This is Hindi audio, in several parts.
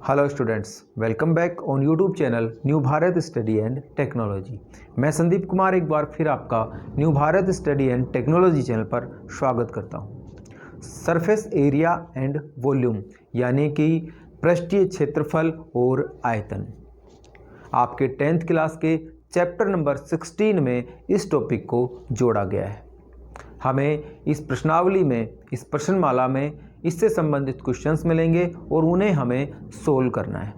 Hello students, welcome back on YouTube channel new Bharat study and technology. मैं संदीप कुमार एक बार फिर आपका new Bharat study and technology channel पर स्वागत करता हूं। सरफेस एरिया एंड वॉल्यूम यानी कि पृष्ठीय क्षेत्रफल और आयतन आपके 10th क्लास के चैप्टर नंबर 16 में इस टॉपिक को जोड़ा गया है। हमें इस प्रश्नावली में, इस प्रश्नमाला में इससे संबंधित क्वेश्चंस मिलेंगे और उन्हें हमें सोल्व करना है।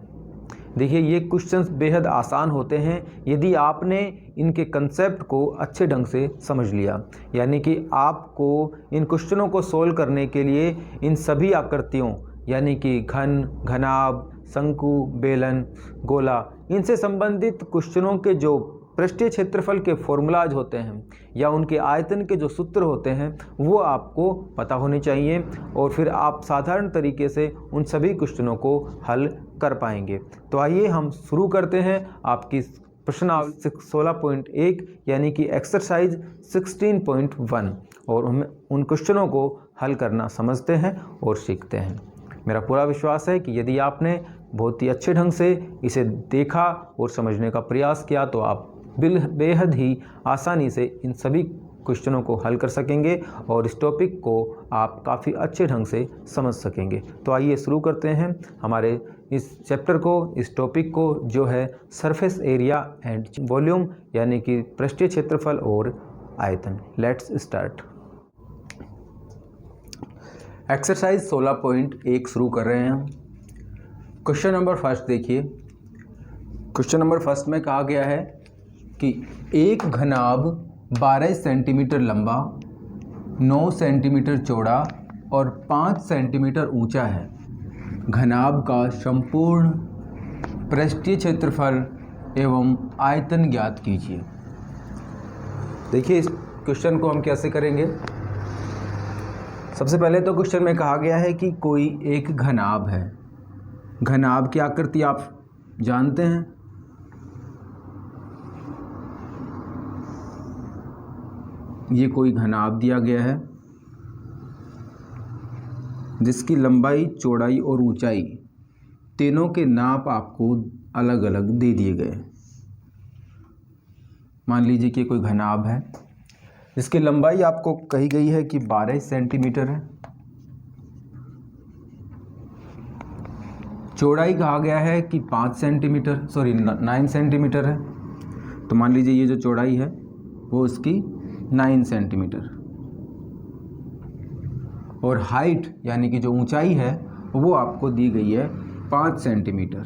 देखिए, ये क्वेश्चंस बेहद आसान होते हैं यदि आपने इनके कंसेप्ट को अच्छे ढंग से समझ लिया। यानी कि आपको इन क्वेश्चनों को सोल्व करने के लिए इन सभी आकृतियों यानी कि घन, घनाभ, शंकु, बेलन, गोला, इनसे संबंधित क्वेश्चनों के जो पृष्ठीय क्षेत्रफल के फॉर्मूलाज होते हैं या उनके आयतन के जो सूत्र होते हैं वो आपको पता होने चाहिए और फिर आप साधारण तरीके से उन सभी क्वेश्चनों को हल कर पाएंगे। तो आइए हम शुरू करते हैं आपकी प्रश्नावली 16.1 यानी कि एक्सरसाइज 16.1 और हम उन क्वेश्चनों को हल करना समझते हैं और सीखते हैं। मेरा पूरा विश्वास है कि यदि आपने बहुत ही अच्छे ढंग से इसे देखा और समझने का प्रयास किया तो आप बेहद ही आसानी से इन सभी क्वेश्चनों को हल कर सकेंगे और इस टॉपिक को आप काफ़ी अच्छे ढंग से समझ सकेंगे। तो आइए शुरू करते हैं हमारे इस चैप्टर को, इस टॉपिक को, जो है सरफेस एरिया एंड वॉल्यूम यानी कि पृष्ठीय क्षेत्रफल और आयतन। Let's start. एक्सरसाइज 16.1 शुरू कर रहे हैं। क्वेश्चन नंबर फर्स्ट देखिए। क्वेश्चन नंबर फर्स्ट में कहा गया है कि एक घनाभ 12 सेंटीमीटर लंबा, 9 सेंटीमीटर चौड़ा और 5 सेंटीमीटर ऊंचा है। घनाभ का संपूर्ण पृष्ठीय क्षेत्रफल एवं आयतन ज्ञात कीजिए। देखिए, इस क्वेश्चन को हम कैसे करेंगे। सबसे पहले तो क्वेश्चन में कहा गया है कि कोई एक घनाभ है। घनाभ की आकृति आप जानते हैं। ये कोई घनाभ दिया गया है जिसकी लंबाई, चौड़ाई और ऊंचाई तीनों के नाप आपको अलग अलग दे दिए गए। मान लीजिए कि कोई घनाभ है जिसकी लंबाई आपको कही गई है कि 12 सेंटीमीटर है। चौड़ाई कहा गया है कि 9 सेंटीमीटर है। तो मान लीजिए ये जो चौड़ाई है वो उसकी 9 सेंटीमीटर और हाइट यानी कि जो ऊंचाई है वो आपको दी गई है 5 सेंटीमीटर।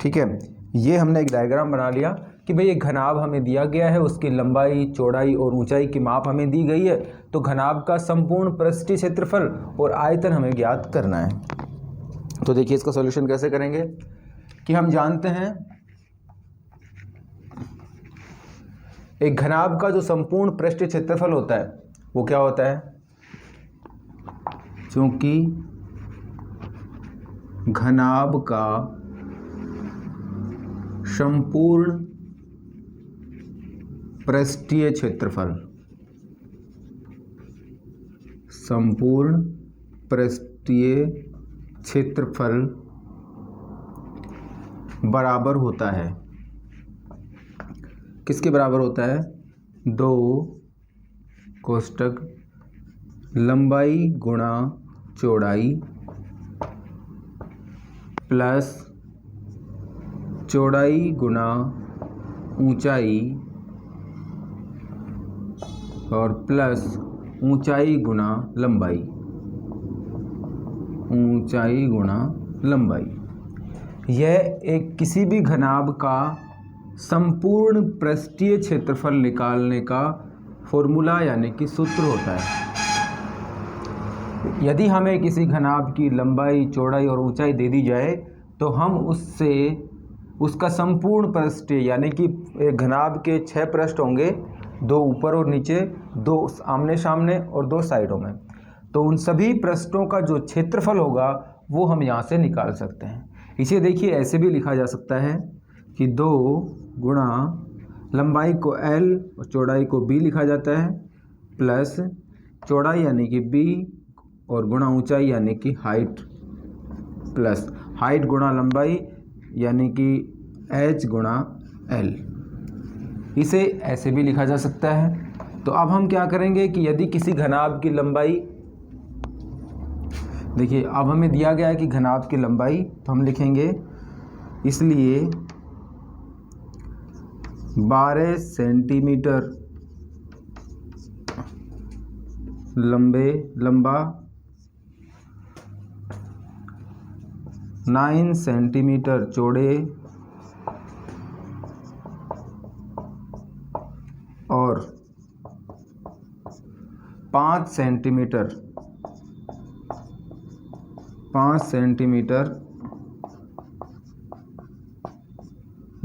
ठीक है, ये हमने एक डायग्राम बना लिया कि भाई एक घनाभ हमें दिया गया है, उसकी लंबाई, चौड़ाई और ऊंचाई की माप हमें दी गई है। तो घनाभ का संपूर्ण पृष्ठीय क्षेत्रफल और आयतन हमें ज्ञात करना है। तो देखिए, इसका सॉल्यूशन कैसे करेंगे कि हम जानते हैं एक घनाभ का जो संपूर्ण पृष्ठीय क्षेत्रफल होता है वो क्या होता है। चूंकि घनाभ का संपूर्ण पृष्ठीय क्षेत्रफल, संपूर्ण पृष्ठीय क्षेत्रफल बराबर होता है, किसके बराबर होता है। 2 कोष्टक लंबाई गुणा चौड़ाई प्लस चौड़ाई गुणा ऊंचाई और प्लस ऊंचाई गुणा लंबाई, ऊंचाई गुणा लंबाई। यह एक किसी भी घनाभ का संपूर्ण पृष्ठीय क्षेत्रफल निकालने का फॉर्मूला यानी कि सूत्र होता है। यदि हमें किसी घनाभ की लंबाई, चौड़ाई और ऊंचाई दे दी जाए तो हम उससे उसका संपूर्ण पृष्ठीय यानी कि एक घनाभ के 6 पृष्ठ होंगे, 2 ऊपर और नीचे, 2 आमने सामने और 2 साइडों में। तो उन सभी पृष्ठों का जो क्षेत्रफल होगा वो हम यहाँ से निकाल सकते हैं। इसे देखिए ऐसे भी लिखा जा सकता है कि 2 गुणा लंबाई को L और चौड़ाई को B लिखा जाता है प्लस चौड़ाई यानी कि B और गुणा ऊंचाई यानी कि हाइट प्लस हाइट गुणा लंबाई यानी कि h गुणा l। इसे ऐसे भी लिखा जा सकता है। तो अब हम क्या करेंगे कि यदि किसी घनाभ की लंबाई, देखिए अब हमें दिया गया है कि घनाभ की लंबाई, तो हम लिखेंगे इसलिए 12 सेंटीमीटर लंबा 9 सेंटीमीटर चौड़े और 5 सेंटीमीटर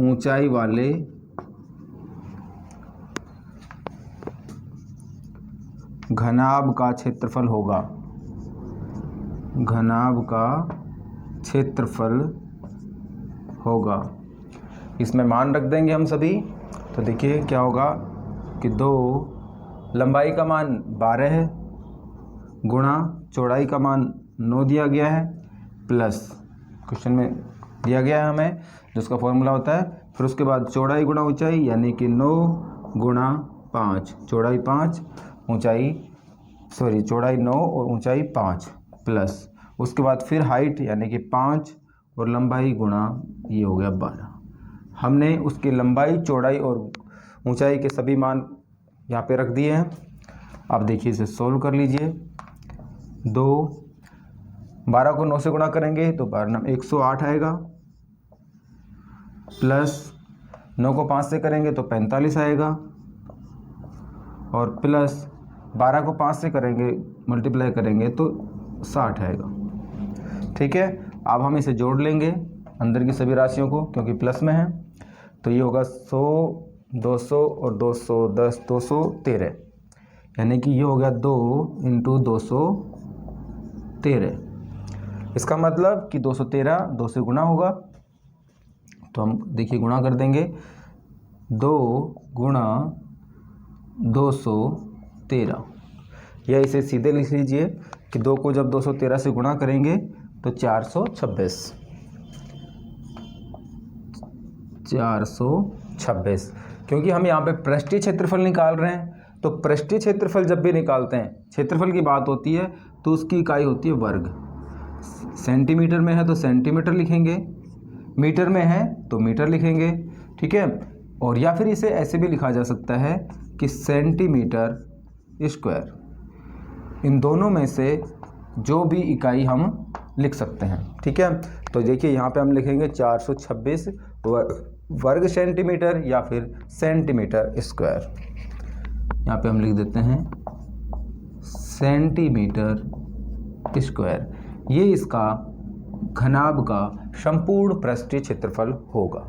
ऊंचाई वाले घनाभ का क्षेत्रफल होगा। घनाभ का क्षेत्रफल होगा। इसमें मान रख देंगे हम सभी। तो देखिए क्या होगा कि 2 लंबाई का मान 12 है गुणा चौड़ाई का मान 9 दिया गया है, प्लस क्वेश्चन में दिया गया है हमें जिसका फॉर्मूला होता है, फिर उसके बाद चौड़ाई गुणा ऊंचाई यानी कि 9 गुणा 5, चौड़ाई 5 ऊंचाई चौड़ाई 9 और ऊंचाई 5, प्लस उसके बाद फिर हाइट यानी कि 5 और लंबाई गुणा ये हो गया 12। हमने उसकी लंबाई चौड़ाई और ऊंचाई के सभी मान यहाँ पे रख दिए हैं। अब देखिए इसे सोल्व कर लीजिए। 12 को 9 से गुणा करेंगे तो 12 108 आएगा, प्लस 9 को 5 से करेंगे तो 45 आएगा, और प्लस 12 को 5 से करेंगे मल्टीप्लाई करेंगे तो 60 आएगा। ठीक है, अब हम इसे जोड़ लेंगे अंदर की सभी राशियों को क्योंकि प्लस में है। तो ये होगा 100, 200 और 210, 213, यानी कि ये हो गया 2 × 213। इसका मतलब कि 213 2 से गुणा होगा। तो हम देखिए गुणा कर देंगे, 2 गुणा 213, या इसे सीधे लिख लीजिए कि 2 को जब 213 से गुणा करेंगे तो 426, क्योंकि हम यहाँ पे पृष्ठीय क्षेत्रफल निकाल रहे हैं। तो पृष्ठीय क्षेत्रफल जब भी निकालते हैं, क्षेत्रफल की बात होती है तो उसकी इकाई होती है वर्ग। सेंटीमीटर में है तो सेंटीमीटर लिखेंगे, मीटर में है तो मीटर लिखेंगे। ठीक है, और या फिर इसे ऐसे भी लिखा जा सकता है कि सेंटीमीटर स्क्वायर। इन दोनों में से जो भी इकाई हम लिख सकते हैं। ठीक है, तो देखिए यहाँ पे हम लिखेंगे 426 वर्ग सेंटीमीटर या फिर सेंटीमीटर स्क्वायर। यहाँ पे हम लिख देते हैं सेंटीमीटर स्क्वायर। ये इसका घनाभ का संपूर्ण पृष्ठीय क्षेत्रफल होगा।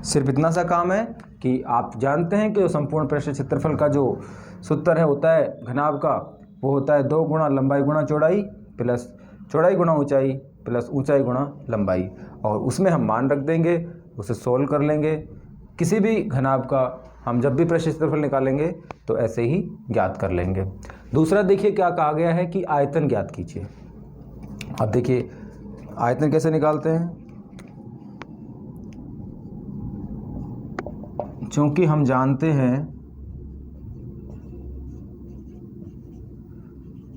सिर्फ इतना सा काम है कि आप जानते हैं कि संपूर्ण पृष्ठीय क्षेत्रफल का जो सूत्र है होता है घनाभ का, वो होता है 2 गुणा लंबाई गुणा चौड़ाई प्लस चौड़ाई गुणा ऊंचाई प्लस ऊंचाई गुणा लंबाई, और उसमें हम मान रख देंगे, उसे सोल्व कर लेंगे। किसी भी घनाभ का हम जब भी पृष्ठीय क्षेत्रफल निकालेंगे तो ऐसे ही ज्ञात कर लेंगे। दूसरा देखिए क्या कहा गया है कि आयतन ज्ञात कीजिए। अब देखिए आयतन कैसे निकालते हैं, क्योंकि हम जानते हैं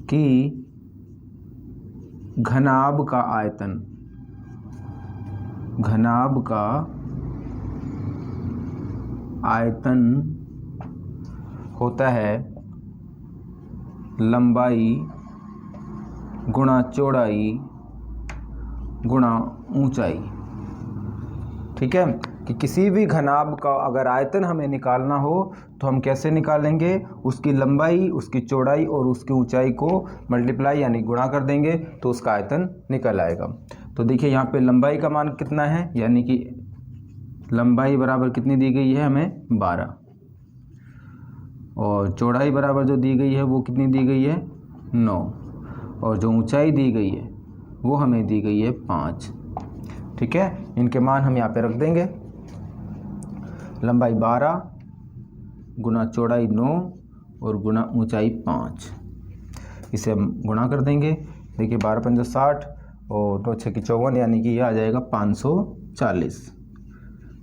कि घनाभ का आयतन होता है लंबाई गुणा चौड़ाई गुणा ऊंचाई। ठीक है, कि किसी भी घनाभ का अगर आयतन हमें निकालना हो तो हम कैसे निकालेंगे, उसकी लंबाई, उसकी चौड़ाई और उसकी ऊंचाई को मल्टीप्लाई यानी गुणा कर देंगे तो उसका आयतन निकल आएगा। तो देखिए यहाँ पे लंबाई का मान कितना है, यानी कि लंबाई बराबर कितनी दी गई है हमें 12, और चौड़ाई बराबर जो दी गई है वो कितनी दी गई है 9, और जो ऊंचाई दी गई है वो हमें दी गई है 5। ठीक है, इनके मान हम यहाँ पे रख देंगे। लंबाई 12 गुना चौड़ाई 9 और गुना ऊंचाई 5, इसे हम गुणा कर देंगे। देखिए 12 × 5 = 60 और 9 6 54, यानी कि ये आ जाएगा 540।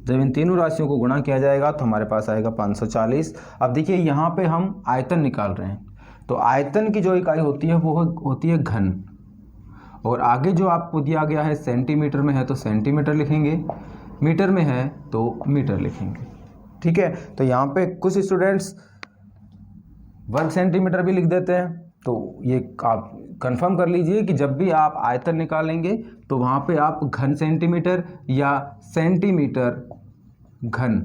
जब इन तीनों राशियों को गुणा किया जाएगा तो हमारे पास आएगा 540। अब देखिए यहाँ पे हम आयतन निकाल रहे हैं, तो आयतन की जो इकाई होती है वो होती है घन, और आगे जो आपको दिया गया है सेंटीमीटर में है तो सेंटीमीटर लिखेंगे, मीटर में है तो मीटर लिखेंगे। ठीक है, तो यहाँ पे कुछ स्टूडेंट्स वर्ग सेंटीमीटर भी लिख देते हैं, तो ये आप कंफर्म कर लीजिए कि जब भी आप आयतन निकालेंगे तो वहाँ पे आप घन सेंटीमीटर या सेंटीमीटर घन,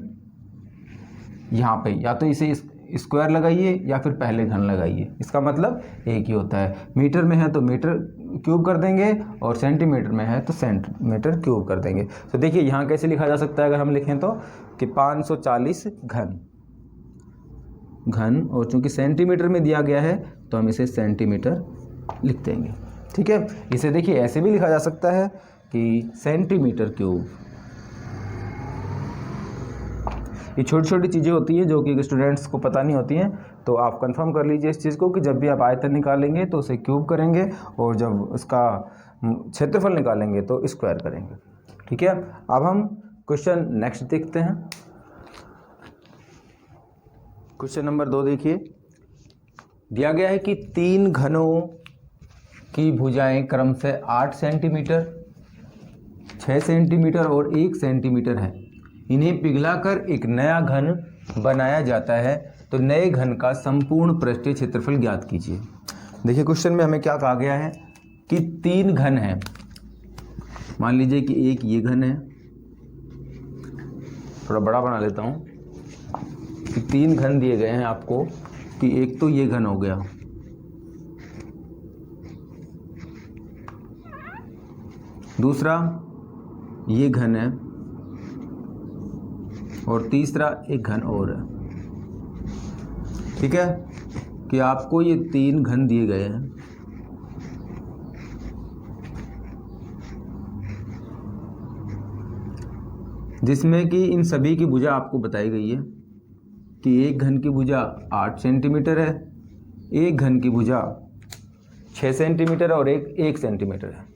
यहाँ पे या तो इसे स्क्वायर लगाइए या फिर पहले घन लगाइए, इसका मतलब एक ही होता है। मीटर में है तो मीटर क्यूब कर देंगे और सेंटीमीटर में है तो सेंटीमीटर क्यूब कर देंगे। तो देखिए यहाँ कैसे लिखा जा सकता है अगर हम लिखें तो कि 540 घन, और चूंकि सेंटीमीटर में दिया गया है तो हम इसे सेंटीमीटर लिख देंगे। ठीक है, इसे देखिए ऐसे भी लिखा जा सकता है कि सेंटीमीटर क्यूब। ये छोटी छोटी चीज़ें होती हैं जो कि स्टूडेंट्स को पता नहीं होती हैं, तो आप कंफर्म कर लीजिए इस चीज़ को कि जब भी आप आयतन निकालेंगे तो उसे क्यूब करेंगे और जब उसका क्षेत्रफल निकालेंगे तो स्क्वायर करेंगे। ठीक है, अब हम क्वेश्चन नेक्स्ट देखते हैं। क्वेश्चन नंबर 2 देखिए, दिया गया है कि 3 घनों की भुजाएं क्रम से 8 सेंटीमीटर, 6 सेंटीमीटर और 1 सेंटीमीटर है। इन्हें पिघलाकर एक नया घन बनाया जाता है, तो नए घन का संपूर्ण पृष्ठीय क्षेत्रफल ज्ञात कीजिए। देखिए क्वेश्चन में हमें क्या कहा गया है कि 3 घन हैं। मान लीजिए कि एक ये घन है, थोड़ा बड़ा बना लेता हूँ, कि 3 घन दिए गए हैं आपको, कि एक तो ये घन हो गया, दूसरा ये घन है, और तीसरा एक घन और है। ठीक है, कि आपको ये 3 घन दिए गए हैं, जिसमें कि इन सभी की भुजा आपको बताई गई है कि एक घन की भुजा 8 सेंटीमीटर है, एक घन की भुजा 6 सेंटीमीटर और एक 1 सेंटीमीटर है।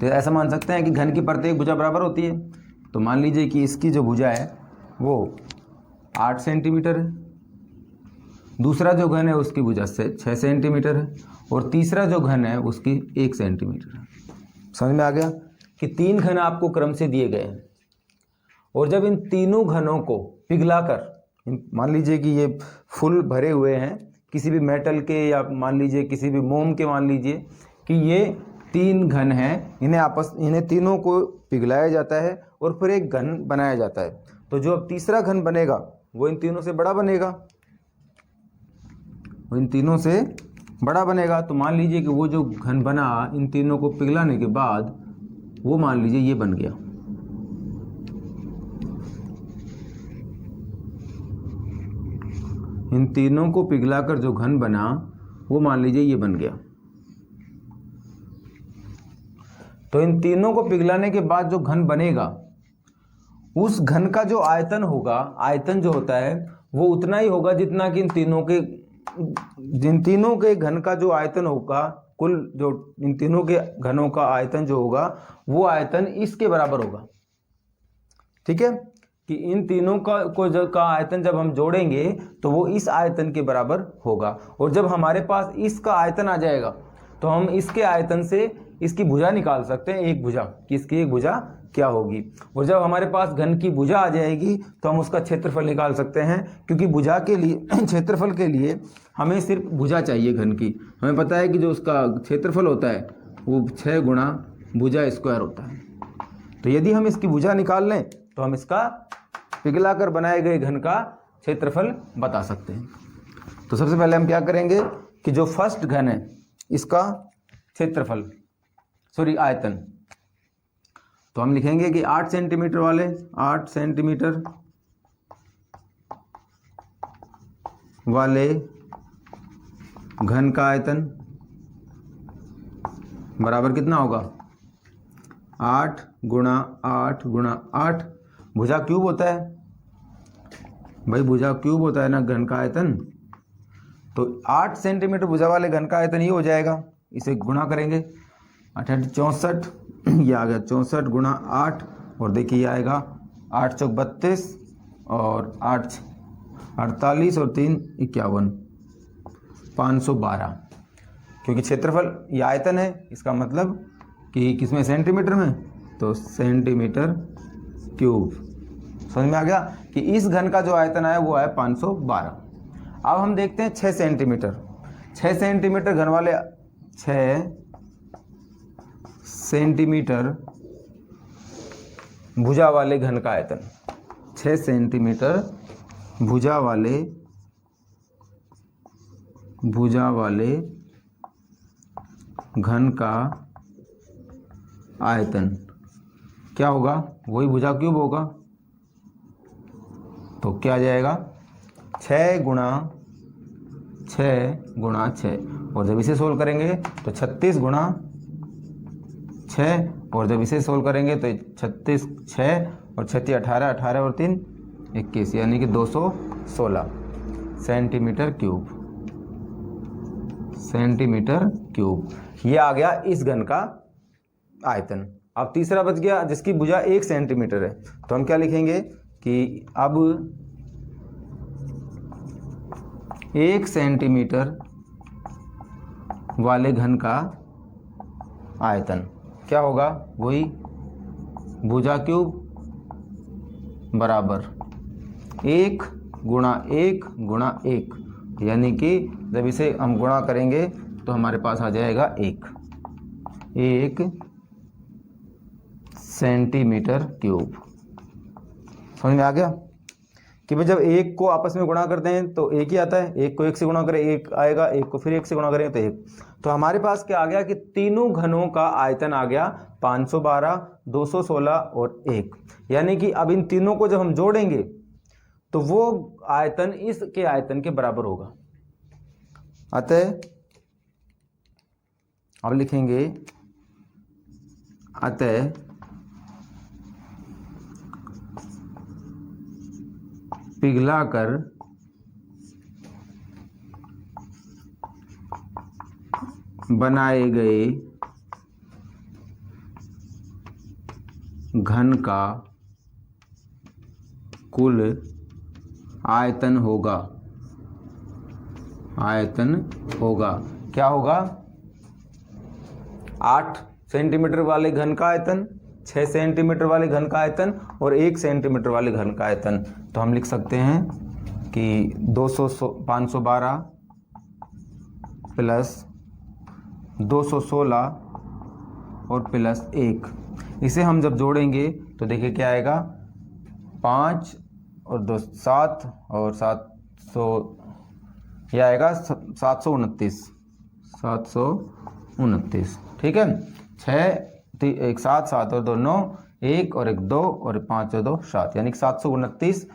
तो ऐसा मान सकते हैं कि घन की प्रत्येक भुजा बराबर होती है। तो मान लीजिए कि इसकी जो भुजा है वो 8 सेंटीमीटर है, दूसरा जो घन है उसकी भुजा से 6 सेंटीमीटर है, और तीसरा जो घन है उसकी 1 सेंटीमीटर है। समझ में आ गया कि 3 घन आपको क्रम से दिए गए हैं, और जब इन तीनों घनों को पिघलाकर, मान लीजिए कि ये फुल भरे हुए हैं किसी भी मेटल के या मान लीजिए किसी भी मोम के, मान लीजिए कि ये 3 घन हैं, इन्हें तीनों को पिघलाया जाता है और फिर एक घन बनाया जाता है। तो जो अब तीसरा घन बनेगा वो इन तीनों से बड़ा बनेगा, वो इन तीनों से बड़ा बनेगा। तो मान लीजिए कि वो जो घन बना इन तीनों को पिघलाने के बाद, वो मान लीजिए ये बन गया। इन तीनों को पिघलाकर जो घन बना वो मान लीजिए ये बन गया। तो इन तीनों को पिघलाने के बाद जो घन बनेगा, उस घन का जो आयतन होगा, आयतन जो होता है वो उतना ही होगा जितना कि जिन तीनों के घन का जो आयतन होगा, कुल जो इन तीनों के घनों का आयतन जो होगा वो आयतन इसके बराबर होगा। ठीक है, कि इन तीनों का आयतन जब हम जोड़ेंगे तो वो इस आयतन के बराबर होगा, और जब हमारे पास इसका आयतन आ जाएगा तो हम इसके आयतन से इसकी भुजा निकाल सकते हैं, एक भुजा, कि इसकी एक भुजा क्या होगी। और जब हमारे पास घन की भुजा आ जाएगी तो हम उसका क्षेत्रफल निकाल सकते हैं, क्योंकि भुजा के लिए क्षेत्रफल के लिए हमें सिर्फ भुजा चाहिए घन की। हमें पता है कि जो उसका क्षेत्रफल होता है वो 6 गुणा भुजा स्क्वायर होता है। तो यदि हम इसकी भुजा निकाल लें तो हम इसका पिघलाकर बनाए गए घन का क्षेत्रफल बता सकते हैं। तो सबसे पहले हम क्या करेंगे कि जो फर्स्ट घन है इसका क्षेत्रफल, आयतन, तो हम लिखेंगे कि 8 सेंटीमीटर वाले 8 सेंटीमीटर वाले घन का आयतन बराबर कितना होगा, 8 गुणा 8 गुणा 8। भुजा क्यूब होता है भाई, भुजा क्यूब होता है ना घन का आयतन। तो 8 सेंटीमीटर भुजा वाले घन का आयतन ये हो जाएगा, इसे गुणा करेंगे 64, ये आ गया 64 गुणा 8, और देखिए ये आएगा 8 चौक 32 और 8 48 और 3 51, 512। क्योंकि क्षेत्रफल ये आयतन है, इसका मतलब कि किसमें, सेंटीमीटर में, तो सेंटीमीटर क्यूब। समझ में आ गया कि इस घन का जो आयतन आया वो है 512। अब हम देखते हैं 6 सेंटीमीटर। 6 सेंटीमीटर घन वाले, 6 सेंटीमीटर भुजा वाले घन का आयतन, 6 सेंटीमीटर भुजा वाले घन का आयतन क्या होगा, वही भुजा क्यूब होगा। तो क्या आ जाएगा, 6 गुणा 6, और जब इसे सोल्व करेंगे तो 36 गुणा 6, और जब इसे सोल्व करेंगे तो 36 6 और 36 18, 18 और 3 21, यानी कि 216 सेंटीमीटर क्यूब। ये आ गया इस घन का आयतन। अब तीसरा बच गया जिसकी भुजा 1 सेंटीमीटर है, तो हम क्या लिखेंगे कि अब 1 सेंटीमीटर वाले घन का आयतन क्या होगा, वही भुजा क्यूब बराबर 1 गुणा 1 गुणा 1, यानी कि जब इसे हम गुणा करेंगे तो हमारे पास आ जाएगा 1 सेंटीमीटर क्यूब। समझ में आ गया कि भाई जब 1 को आपस में गुणा करते हैं तो 1 ही आता है, 1 को 1 से गुणा करें 1 आएगा, 1 को फिर 1 से गुणा करें तो 1। तो हमारे पास क्या आ गया कि तीनों घनों का आयतन आ गया 512, 216 और 1, यानी कि अब इन तीनों को जब हम जोड़ेंगे तो वो आयतन इसके आयतन के बराबर होगा। अतः अब लिखेंगे, अतः पिघलाकर बनाए गए घन का कुल आयतन होगा, क्या होगा, 8 सेंटीमीटर वाले घन का आयतन, 6 सेंटीमीटर वाले घन का आयतन और 1 सेंटीमीटर वाले घन का आयतन। तो हम लिख सकते हैं कि 512 प्लस 216 और प्लस 1, इसे हम जब जोड़ेंगे तो देखिए क्या आएगा, 5 और 2 7 और 700, यह आएगा 729। ठीक है, 6 1 7 7 और 2 9, 1 और 1 2 और 5 और 2 7, यानी कि 729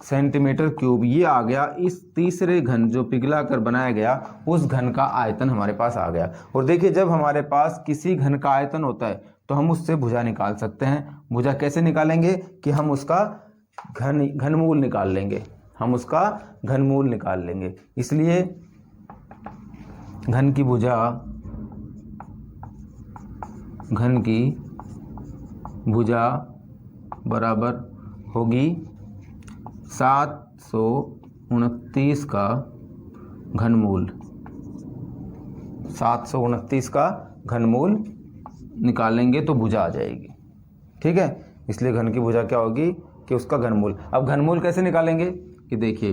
सेंटीमीटर क्यूब। ये आ गया इस तीसरे घन जो पिघला कर बनाया गया उस घन का आयतन हमारे पास आ गया। और देखिए जब हमारे पास किसी घन का आयतन होता है तो हम उससे भुजा निकाल सकते हैं। भुजा कैसे निकालेंगे कि हम उसका घनमूल निकाल लेंगे, इसलिए घन की भुजा बराबर होगी 729 का घनमूल। 729 का घनमूल निकालेंगे तो भुजा आ जाएगी। ठीक है, इसलिए घन की भुजा क्या होगी कि उसका घनमूल। अब घनमूल कैसे निकालेंगे कि देखिए,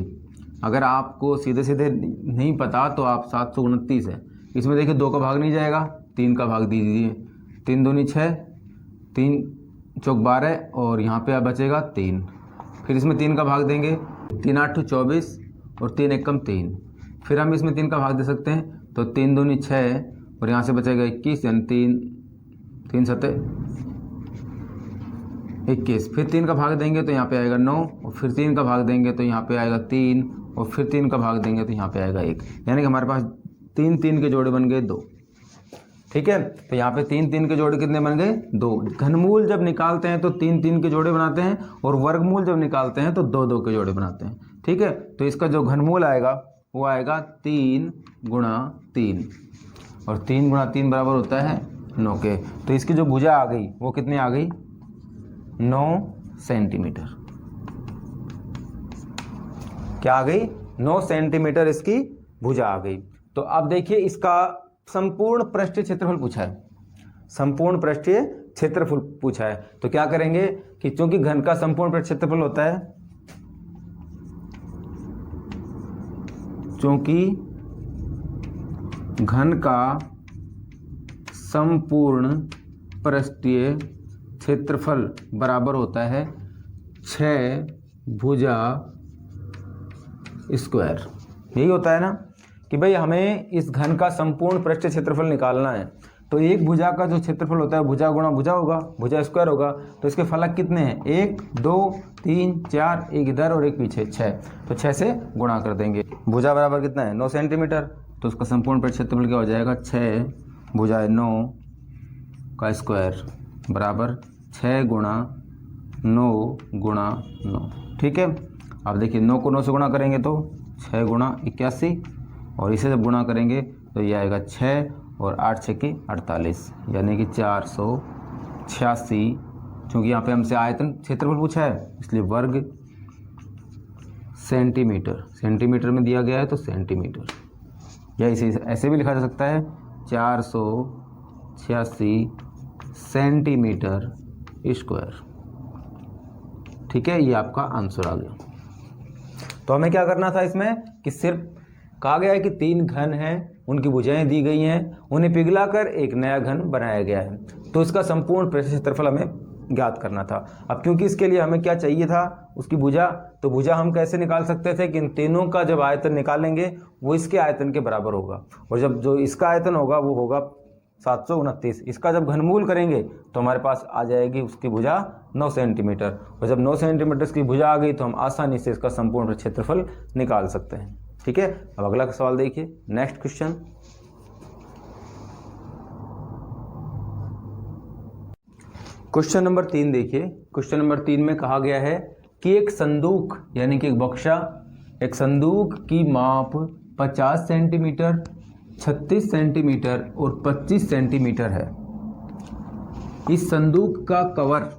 अगर आपको सीधे सीधे नहीं पता तो आप 729 है, इसमें देखिए 2 का भाग नहीं जाएगा, 3 का भाग दीजिए, 3 दूनी 6, 3 चौक 12 और यहाँ पे बचेगा 3। फिर इसमें 3 का भाग देंगे, 3 8 24 और 3 1 3। फिर हम इसमें 3 का भाग दे सकते हैं, तो 3 दूनी 6 और यहाँ से बचेगा 21, यानी 3 7 21। फिर 3 का भाग देंगे तो यहाँ पे आएगा 9 और फिर 3 का भाग देंगे तो यहाँ पे आएगा 3 और फिर 3 का भाग देंगे तो यहाँ पे आएगा 1, यानी कि हमारे पास 3 3 के जोड़े बन गए 2। ठीक है, तो यहाँ पे 3 3 के जोड़े कितने बन गए 2। घनमूल जब निकालते हैं तो 3 3 के जोड़े बनाते हैं और वर्गमूल जब निकालते हैं तो 2 2 के जोड़े बनाते हैं। ठीक है, तो इसका जो घनमूल आएगा वो आएगा 3 गुणा 3 और 3 गुणा 3 बराबर होता है 9 के। तो इसकी जो भुजा आ गई वो कितनी आ गई, 9 सेंटीमीटर। क्या आ गई, 9 सेंटीमीटर इसकी भुजा आ गई। तो अब देखिए इसका संपूर्ण पृष्ठीय क्षेत्रफल पूछा है, संपूर्ण पृष्ठीय क्षेत्रफल पूछा है। तो क्या करेंगे कि चूंकि घन का संपूर्ण पृष्ठीय क्षेत्रफल होता है, चूंकि घन का संपूर्ण पृष्ठीय क्षेत्रफल बराबर होता है 6 भुजा स्क्वायर। यही होता है ना कि भाई हमें इस घन का संपूर्ण पृष्ठीय क्षेत्रफल निकालना है। तो एक भुजा का जो क्षेत्रफल होता है भुजा गुणा भुजा होगा, भुजा स्क्वायर होगा। तो इसके फलक कितने हैं, 1 2 3 4, एक इधर और एक पीछे 6। तो 6 से गुणा कर देंगे। भुजा बराबर कितना है, 9 सेंटीमीटर। तो उसका संपूर्ण पृष्ठीय क्षेत्रफल क्या हो जाएगा, 6 भुजा 9 का स्क्वायर बराबर 6 गुणा 9 गुणा 9। ठीक है। अब देखिए 9 को 9 से गुणा करेंगे तो 6 गुणा 81, और इसे जब गुणा करेंगे तो ये आएगा 6 और 8 6 की 48, यानी कि 486। चूँकि यहाँ पे हमसे आयतन क्षेत्रफल पूछा है इसलिए वर्ग सेंटीमीटर, सेंटीमीटर में दिया गया है तो सेंटीमीटर, या इसे ऐसे भी लिखा जा सकता है 486 सेंटीमीटर स्क्वायर। ठीक है, ये आपका आंसर आ गया। तो हमें क्या करना था इसमें कि सिर्फ कहा गया है कि 3 घन हैं, उनकी भुजाएं दी गई हैं, उन्हें पिघलाकर एक नया घन बनाया गया है। तो इसका संपूर्ण पृष्ठीय क्षेत्रफल हमें ज्ञात करना था। अब क्योंकि इसके लिए हमें क्या चाहिए था, उसकी भुजा, तो भुजा हम कैसे निकाल सकते थे कि इन तीनों का जब आयतन निकालेंगे वो इसके आयतन के बराबर होगा, और जब जो इसका आयतन होगा वो होगा 729। इसका जब घनमूल करेंगे तो हमारे पास आ जाएगी उसकी भुजा 9 सेंटीमीटर, और जब 9 सेंटीमीटर की भुजा आ गई तो हम आसानी से इसका संपूर्ण क्षेत्रफल निकाल सकते हैं। ठीक है। अब अगला सवाल देखिए, नेक्स्ट क्वेश्चन। क्वेश्चन नंबर 3 देखिए। क्वेश्चन नंबर 3 में कहा गया है कि एक संदूक यानी कि एक बक्सा, एक संदूक की माप 50 सेंटीमीटर, 36 सेंटीमीटर और 25 सेंटीमीटर है। इस संदूक का कवर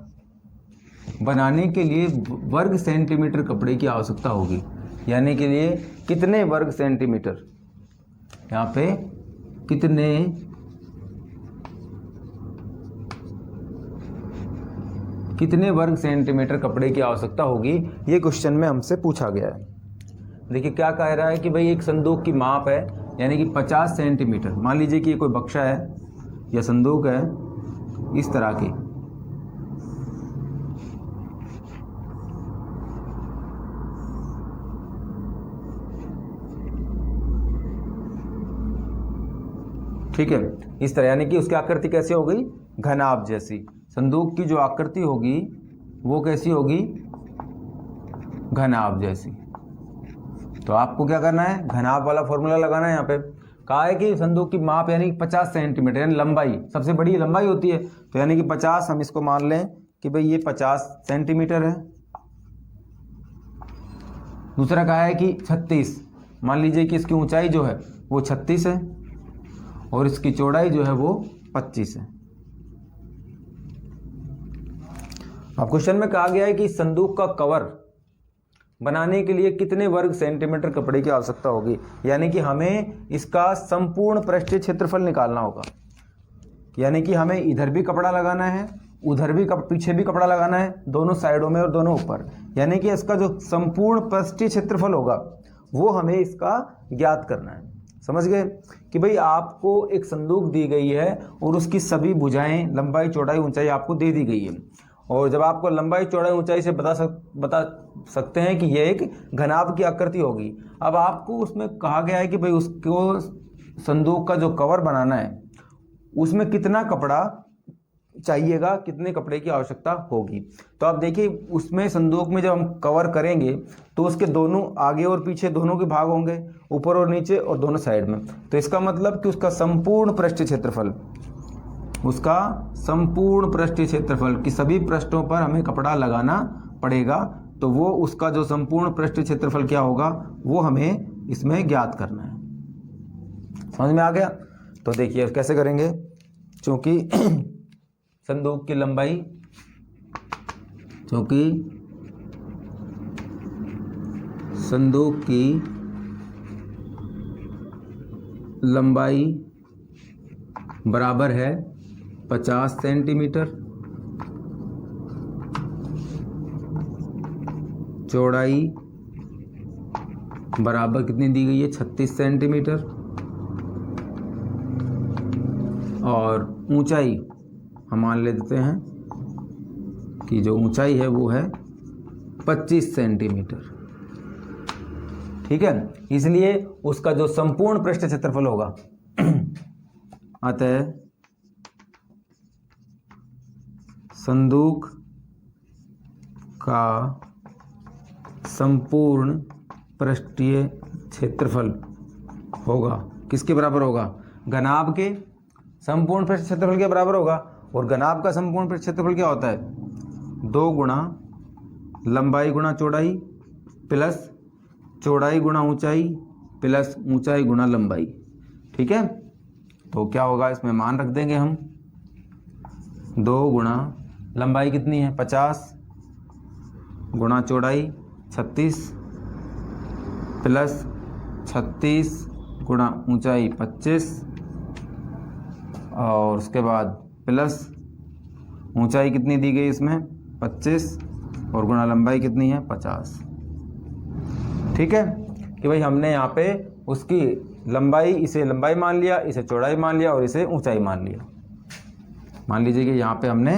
बनाने के लिए वर्ग सेंटीमीटर कपड़े की आवश्यकता होगी, यानी के लिए कितने वर्ग सेंटीमीटर, यहाँ पे कितने वर्ग सेंटीमीटर कपड़े की आवश्यकता होगी, ये क्वेश्चन में हमसे पूछा गया है। देखिए क्या कह रहा है कि भाई एक संदूक की माप है यानी कि 50 सेंटीमीटर। मान लीजिए कि ये कोई बक्सा है या संदूक है इस तरह की, ठीक है, इस तरह, यानी कि उसकी आकृति कैसी हो गई, घनाभ जैसी। संदूक की जो आकृति होगी वो कैसी होगी, घनाभ जैसी। तो आपको क्या करना है, घनाभ वाला फॉर्मूला लगाना है। यहाँ पे कहा है कि संदूक की माप यानी कि 50 सेंटीमीटर, यानी लंबाई, सबसे बड़ी लंबाई होती है, तो यानी कि 50, हम इसको मान लें कि भाई ये 50 सेंटीमीटर है। दूसरा कहा है कि 36, मान लीजिए कि इसकी ऊंचाई जो है वो 36 है और इसकी चौड़ाई जो है वो 25 है। अब क्वेश्चन में कहा गया है कि संदूक का कवर बनाने के लिए कितने वर्ग सेंटीमीटर कपड़े की आवश्यकता होगी, यानी कि हमें इसका संपूर्ण पृष्ठीय क्षेत्रफल निकालना होगा। यानी कि हमें इधर भी कपड़ा लगाना है, उधर भी पीछे भी कपड़ा लगाना है, दोनों साइडों में और दोनों ऊपर, यानी कि इसका जो संपूर्ण पृष्ठीय क्षेत्रफल होगा वो हमें इसका ज्ञात करना है। समझ गए कि भाई आपको एक संदूक दी गई है और उसकी सभी भुजाएं, लंबाई चौड़ाई ऊंचाई आपको दे दी गई है, और जब आपको लंबाई चौड़ाई ऊंचाई से बता सकते हैं कि यह एक घनाभ की आकृति होगी। अब आपको उसमें कहा गया है कि भाई उसको संदूक का जो कवर बनाना है उसमें कितना कपड़ा चाहिएगा, कितने कपड़े की आवश्यकता होगी। तो आप देखिए उसमें संदूक में जब हम कवर करेंगे तो उसके दोनों आगे और पीछे दोनों के भाग होंगे, ऊपर और नीचे और दोनों साइड में। तो इसका मतलब कि उसका संपूर्ण पृष्ठीय क्षेत्रफल की सभी पृष्ठों पर हमें कपड़ा लगाना पड़ेगा। तो वो उसका जो संपूर्ण पृष्ठीय क्षेत्रफल क्या होगा वो हमें इसमें ज्ञात करना है। समझ में आ गया। तो देखिए कैसे करेंगे चूँकि संदूक की लंबाई, चूँकि संदूक की लंबाई बराबर है 50 सेंटीमीटर, चौड़ाई बराबर कितनी दी गई है 36 सेंटीमीटर, और ऊंचाई हम मान लेते हैं कि जो ऊंचाई है वो है 25 सेंटीमीटर। ठीक है, इसलिए उसका जो संपूर्ण पृष्ठ क्षेत्रफल होगा अतः संदूक का संपूर्ण पृष्ठीय क्षेत्रफल होगा किसके बराबर होगा? घनाभ के संपूर्ण पृष्ठ क्षेत्रफल के बराबर होगा। और घनाभ का संपूर्ण पृष्ठ क्षेत्रफल क्या होता है? 2 गुणा लंबाई गुणा चौड़ाई प्लस चौड़ाई गुणा ऊंचाई प्लस ऊंचाई गुणा लंबाई। ठीक है, तो क्या होगा इसमें मान रख देंगे हम 2 गुणा लंबाई कितनी है 50 गुणा चौड़ाई 36 प्लस 36 गुणा ऊंचाई 25 और उसके बाद प्लस ऊंचाई कितनी दी गई इसमें 25 और गुणा लंबाई कितनी है 50। ठीक है कि भाई हमने यहाँ पे उसकी लंबाई, इसे लंबाई मान लिया, इसे चौड़ाई मान लिया और इसे ऊंचाई मान लिया। मान लीजिए कि यहाँ पे हमने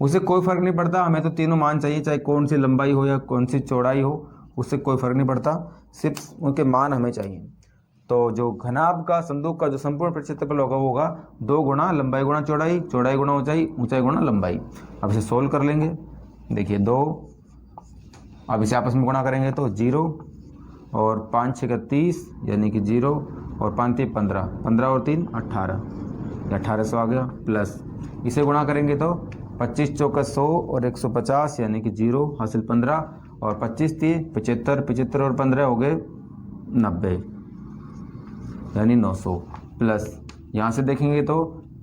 उसे कोई फ़र्क नहीं पड़ता, हमें तो तीनों मान चाहिए, चाहे कौन सी लंबाई हो या कौन सी चौड़ाई हो, उससे कोई फ़र्क नहीं पड़ता, सिर्फ उनके मान हमें चाहिए। तो जो घनाभ का संदूक का जो संपूर्ण पृष्ठ क्षेत्रफल होगा वो होगा 2 गुणा लंबाई गुणा चौड़ाई, चौड़ाई गुणा ऊंचाई, ऊंचाई गुणा लंबाई। अब इसे सोल्व कर लेंगे। देखिए 2, अब इसे आपस में गुणा करेंगे तो 0 और 5 6 30 यानी कि 0 और 5 3 15, 15 और 3 18, 1800 आ गया। प्लस इसे गुणा करेंगे तो 25 चौका 100 और 150 यानी कि 0 हासिल 15 और 25 3 75, 75 और 15 हो गए 90 यानी 900। प्लस यहाँ से देखेंगे तो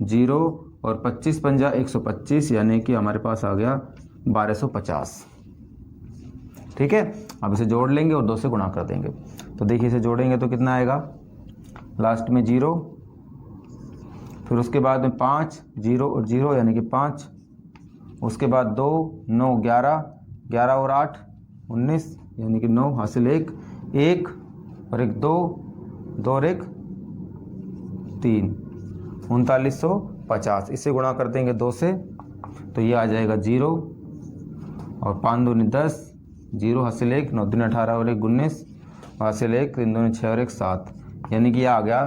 0 और 25 पंजा 125 यानी कि हमारे पास आ गया 1250। ठीक है, अब इसे जोड़ लेंगे और 2 से गुणा कर देंगे। तो देखिए इसे जोड़ेंगे तो कितना आएगा, लास्ट में 0, फिर उसके बाद में 5, 0 और 0 यानी कि 5, उसके बाद 2 9 11, 11 और 8 19 यानी कि 9 हासिल 1, 1 और 1 2, 2 और 1 3, 3950। इसे गुणा कर देंगे 2 से तो ये आ जाएगा 0 और 5 दूनी 10, 0 हासिल 1, 9 दूनी 18 और 1 19 हासिल 1, 3 दूनी 6 और 1 7 यानी कि यह आ गया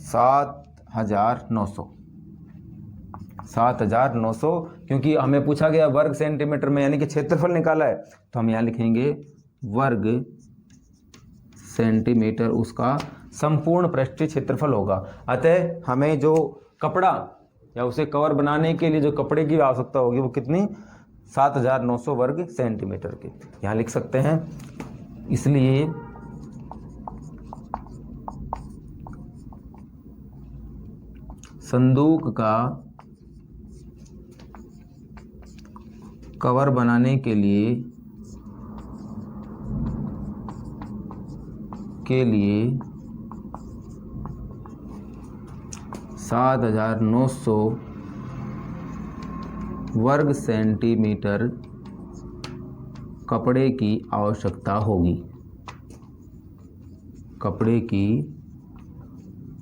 7900। 7900 क्योंकि हमें पूछा गया वर्ग सेंटीमीटर में यानी कि क्षेत्रफल निकाला है, तो हम यहाँ लिखेंगे वर्ग सेंटीमीटर उसका संपूर्ण पृष्ठीय क्षेत्रफल होगा। अतः हमें जो कपड़ा या उसे कवर बनाने के लिए जो कपड़े की आवश्यकता होगी वो कितनी 7900 वर्ग सेंटीमीटर के यहाँ लिख सकते हैं। इसलिए संदूक का कवर बनाने के लिए 7900 वर्ग सेंटीमीटर कपड़े की आवश्यकता होगी। कपड़े की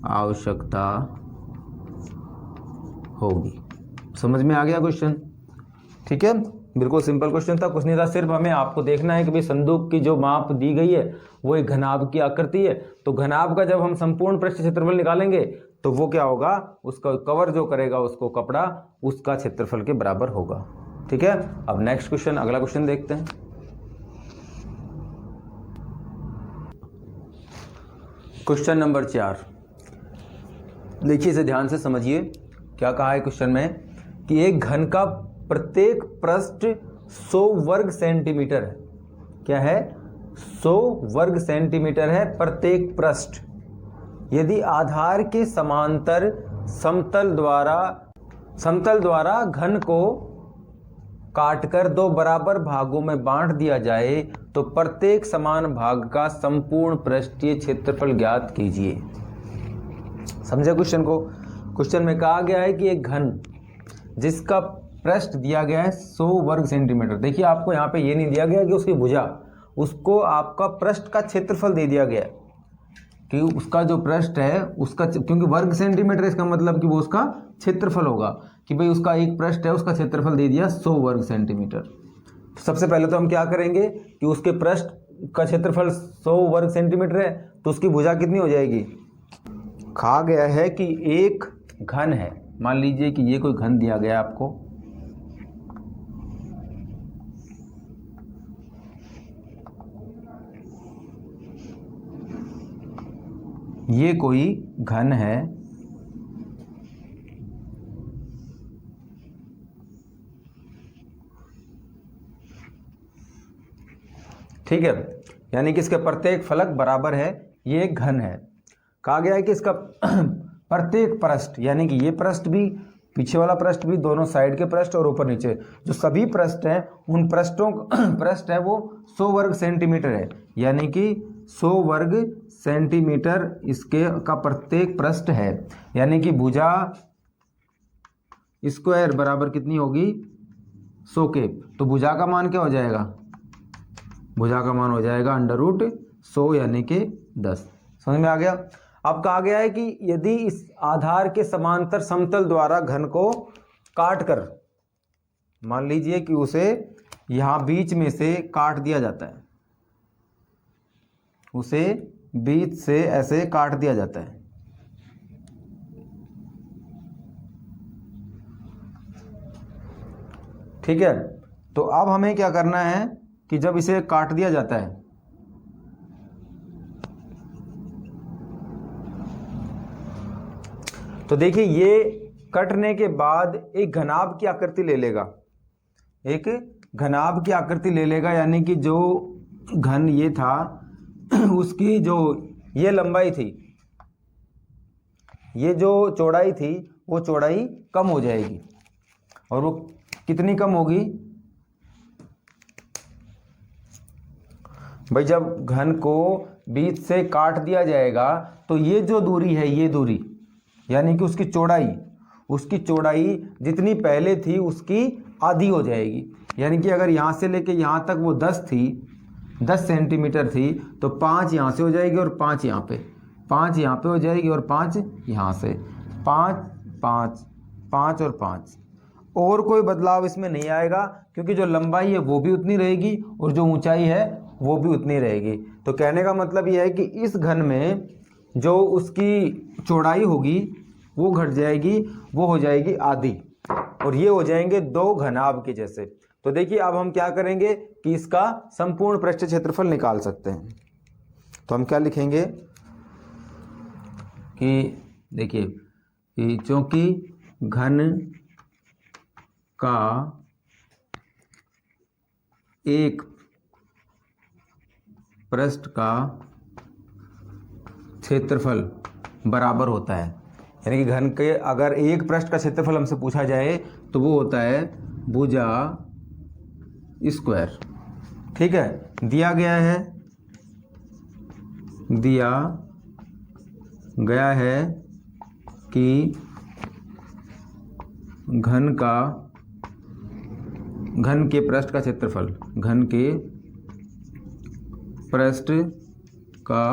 आवश्यकता होगी। समझ में आ गया क्वेश्चन? ठीक है, बिल्कुल सिंपल क्वेश्चन था, कुछ नहीं था, सिर्फ हमें आपको देखना है कि भाई संदूक की जो माप दी गई है वो एक घनाभ की आकृति है। तो घनाभ का जब हम संपूर्ण पृष्ठ क्षेत्रफल निकालेंगे तो वो क्या होगा, उसका कवर जो करेगा उसको कपड़ा उसका क्षेत्रफल के बराबर होगा। ठीक है, अब नेक्स्ट क्वेश्चन, अगला क्वेश्चन देखते हैं। क्वेश्चन नंबर 4, देखिए इसे ध्यान से समझिए। क्या कहा है क्वेश्चन में कि एक घन का प्रत्येक पृष्ठ 100 वर्ग सेंटीमीटर है। क्या है? 100 वर्ग सेंटीमीटर है प्रत्येक पृष्ठ। यदि आधार के समांतर समतल द्वारा घन को काटकर दो बराबर भागों में बांट दिया जाए तो प्रत्येक समान भाग का संपूर्ण पृष्ठीय क्षेत्रफल ज्ञात कीजिए। समझे क्वेश्चन को? क्वेश्चन में कहा गया है कि एक घन जिसका पृष्ठ दिया गया है 100 वर्ग सेंटीमीटर। देखिए आपको यहाँ पे ये नहीं दिया गया कि उसकी भुजा, उसको आपका पृष्ठ का क्षेत्रफल दे दिया गया कि उसका जो पृष्ठ है उसका, क्योंकि वर्ग सेंटीमीटर इसका मतलब कि वो उसका क्षेत्रफल होगा कि भाई उसका एक पृष्ठ है, उसका क्षेत्रफल दे दिया 100 वर्ग सेंटीमीटर। सबसे पहले तो हम क्या करेंगे कि उसके पृष्ठ का क्षेत्रफल 100 वर्ग सेंटीमीटर है तो उसकी भुजा कितनी हो जाएगी। कहा गया है कि एक घन है, मान लीजिए कि ये कोई घन दिया गया आपको, ये कोई घन है, ठीक है, यानी कि इसके प्रत्येक फलक बराबर है, ये एक घन है। कहा गया है कि इसका प्रत्येक पृष्ठ, यानी कि ये पृष्ठ भी, पीछे वाला पृष्ठ भी, दोनों साइड के पृष्ठ और ऊपर नीचे जो सभी पृष्ठ हैं उन पृष्ठों पृष्ठ है वो 100 वर्ग सेंटीमीटर है, यानी कि 100 वर्ग सेंटीमीटर इसके का प्रत्येक पृष्ठ है। यानी कि भुजा स्क्वायर बराबर कितनी होगी 100 के, तो भुजा का मान क्या हो जाएगा, भुजा का मान हो जाएगा √100 यानी कि 10। समझ में आ गया? अब कहा गया है कि यदि इस आधार के समांतर समतल द्वारा घन को काट कर, मान लीजिए कि उसे यहां बीच में से काट दिया जाता है, उसे बीच से ऐसे काट दिया जाता है, ठीक है, तो अब हमें क्या करना है कि जब इसे काट दिया जाता है तो देखिए ये कटने के बाद एक घनाभ की आकृति ले लेगा, एक घनाभ की आकृति ले लेगा, यानी कि जो घन ये था उसकी जो ये लंबाई थी, ये जो चौड़ाई थी वो चौड़ाई कम हो जाएगी। और वो कितनी कम होगी भाई, जब घन को बीच से काट दिया जाएगा तो ये जो दूरी है, ये दूरी यानी कि उसकी चौड़ाई जितनी पहले थी उसकी आधी हो जाएगी। यानी कि अगर यहाँ से लेके यहाँ तक वो 10 सेंटीमीटर थी तो 5 यहाँ से हो जाएगी और 5 यहाँ पे, 5 यहाँ पे हो जाएगी और 5 यहाँ से, 5 5 5 और 5। और कोई बदलाव इसमें नहीं आएगा क्योंकि जो लंबाई है वो भी उतनी रहेगी और जो ऊंचाई है वो भी उतनी रहेगी। तो कहने का मतलब ये है कि इस घन में जो उसकी चौड़ाई होगी वो घट जाएगी, वो हो जाएगी आधी, और ये हो जाएंगे दो घनाभ के जैसे। तो देखिए अब हम क्या करेंगे कि इसका संपूर्ण पृष्ठ क्षेत्रफल निकाल सकते हैं। तो हम क्या लिखेंगे कि देखिए कि चूंकि घन का एक पृष्ठ का क्षेत्रफल बराबर होता है, यानी कि घन के अगर एक पृष्ठ का क्षेत्रफल हमसे पूछा जाए तो वो होता है भुजा स्क्वायर, ठीक है। दिया गया है कि घन के पृष्ठ का क्षेत्रफल, घन के पृष्ठ का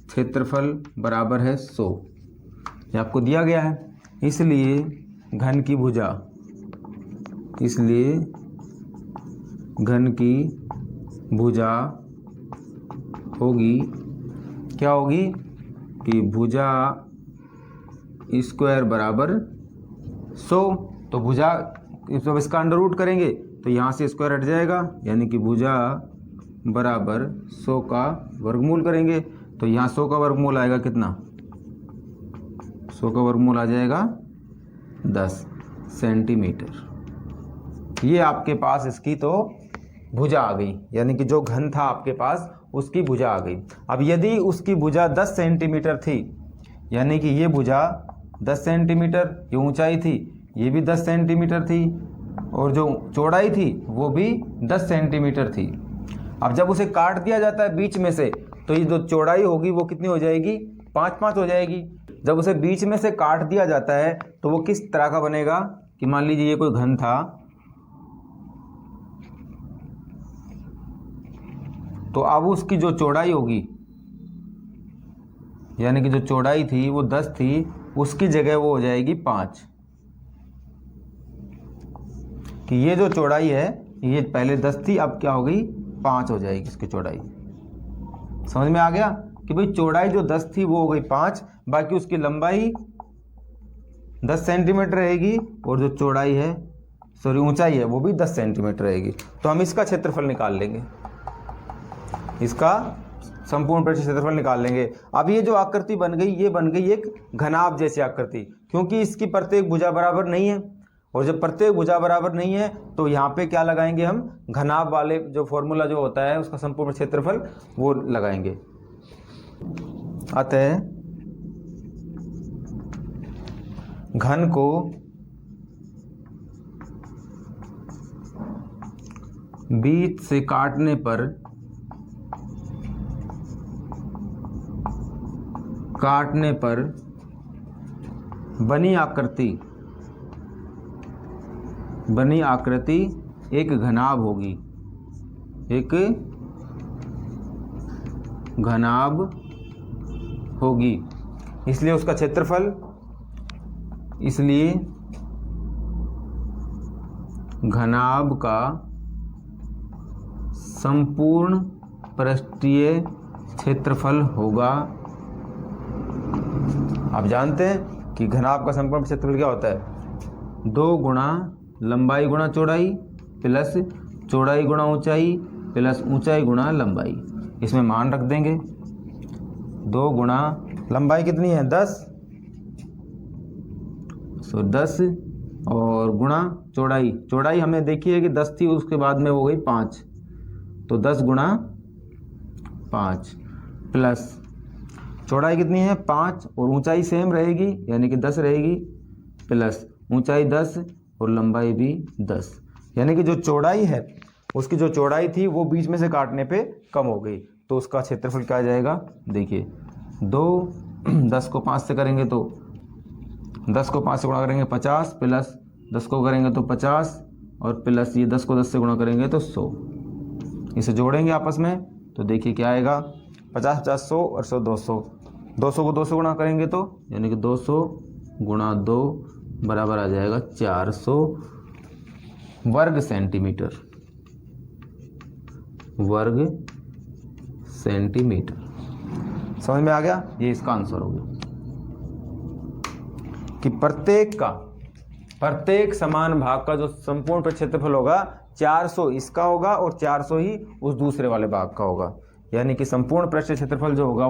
क्षेत्रफल बराबर है 100, ये आपको दिया गया है। इसलिए घन की भुजा होगी, क्या होगी कि भुजा स्क्वायर बराबर 100। तो भुजा, जब इसका अंडर रूट करेंगे तो यहाँ से स्क्वायर हट जाएगा, यानी कि भुजा बराबर 100 का वर्गमूल करेंगे तो यहाँ 100 का वर्गमूल आएगा कितना, 100 का वर्गमूल आ जाएगा 10 सेंटीमीटर। ये आपके पास इसकी तो भुजा आ गई, यानी कि जो घन था आपके पास उसकी भुजा आ गई। अब यदि उसकी भुजा 10 सेंटीमीटर थी, यानी कि ये भुजा 10 सेंटीमीटर, ये ऊंचाई थी ये भी 10 सेंटीमीटर थी, और जो चौड़ाई थी वो भी 10 सेंटीमीटर थी। अब जब उसे काट दिया जाता है बीच में से, तो ये जो चौड़ाई होगी वो कितनी हो जाएगी, 5-5 हो जाएगी। जब उसे बीच में से काट दिया जाता है तो वो किस तरह का बनेगा कि मान लीजिए ये कोई घन था, तो अब उसकी जो चौड़ाई होगी, यानी कि जो चौड़ाई थी वो 10 थी, उसकी जगह वो हो जाएगी 5। कि ये जो चौड़ाई है ये पहले 10 थी, अब क्या हो गई, 5 हो जाएगी इसकी चौड़ाई। समझ में आ गया कि भाई चौड़ाई जो 10 थी वो हो गई 5, बाकी उसकी लंबाई 10 सेंटीमीटर रहेगी, और जो चौड़ाई है ऊंचाई है वो भी 10 सेंटीमीटर रहेगी। तो हम इसका क्षेत्रफल निकाल लेंगे, इसका संपूर्ण पृष्ठ क्षेत्रफल निकाल लेंगे। अब ये जो आकृति बन गई, ये बन गई एक घनाभ जैसी आकृति, क्योंकि इसकी प्रत्येक भुजा बराबर नहीं है, और जब प्रत्येक भुजा बराबर नहीं है तो यहाँ पे क्या लगाएंगे हम, घनाभ वाले जो फॉर्मूला जो होता है उसका संपूर्ण क्षेत्रफल वो लगाएंगे। अतः घन को बीच से काटने पर बनी आकृति एक घनाभ होगी, एक घनाभ होगी। इसलिए उसका क्षेत्रफल, इसलिए घनाभ का संपूर्ण पृष्ठीय क्षेत्रफल होगा। आप जानते हैं कि घनाभ का संपूर्ण क्षेत्रफल क्या होता है, 2 गुणा लंबाई गुणा चौड़ाई प्लस चौड़ाई गुणा ऊंचाई प्लस ऊंचाई गुणा लंबाई। इसमें मान रख देंगे, 2 गुणा लंबाई कितनी है 10, 10 और गुणा चौड़ाई हमने देखी है कि 10 थी, उसके बाद में हो गई 5, तो 10 गुणा 5 प्लस चौड़ाई कितनी है 5, और ऊंचाई सेम रहेगी यानी कि 10 रहेगी, प्लस ऊंचाई 10 और लंबाई भी 10, यानी कि जो चौड़ाई है उसकी जो चौड़ाई थी वो बीच में से काटने पे कम हो गई, तो उसका क्षेत्रफल क्या आ जाएगा, देखिए 10 को 5 से करेंगे तो 10 को 5 से गुणा करेंगे 50, प्लस 10 को करेंगे तो 50, और प्लस ये 10 को 10 से गुणा करेंगे तो 100। इसे जोड़ेंगे आपस में तो देखिए क्या आएगा, 50 50 100 और 100 200, 200 को 2 से गुणा करेंगे तो यानी कि 200 गुणा 2 बराबर आ जाएगा 400 वर्ग सेंटीमीटर, समझ में आ गया। ये इसका आंसर हो गया कि प्रत्येक समान भाग का जो संपूर्ण क्षेत्रफल होगा 400 इसका होगा और 400 ही उस दूसरे वाले भाग का होगा, यानी कि संपूर्ण पृष्ठ क्षेत्रफल जो होगा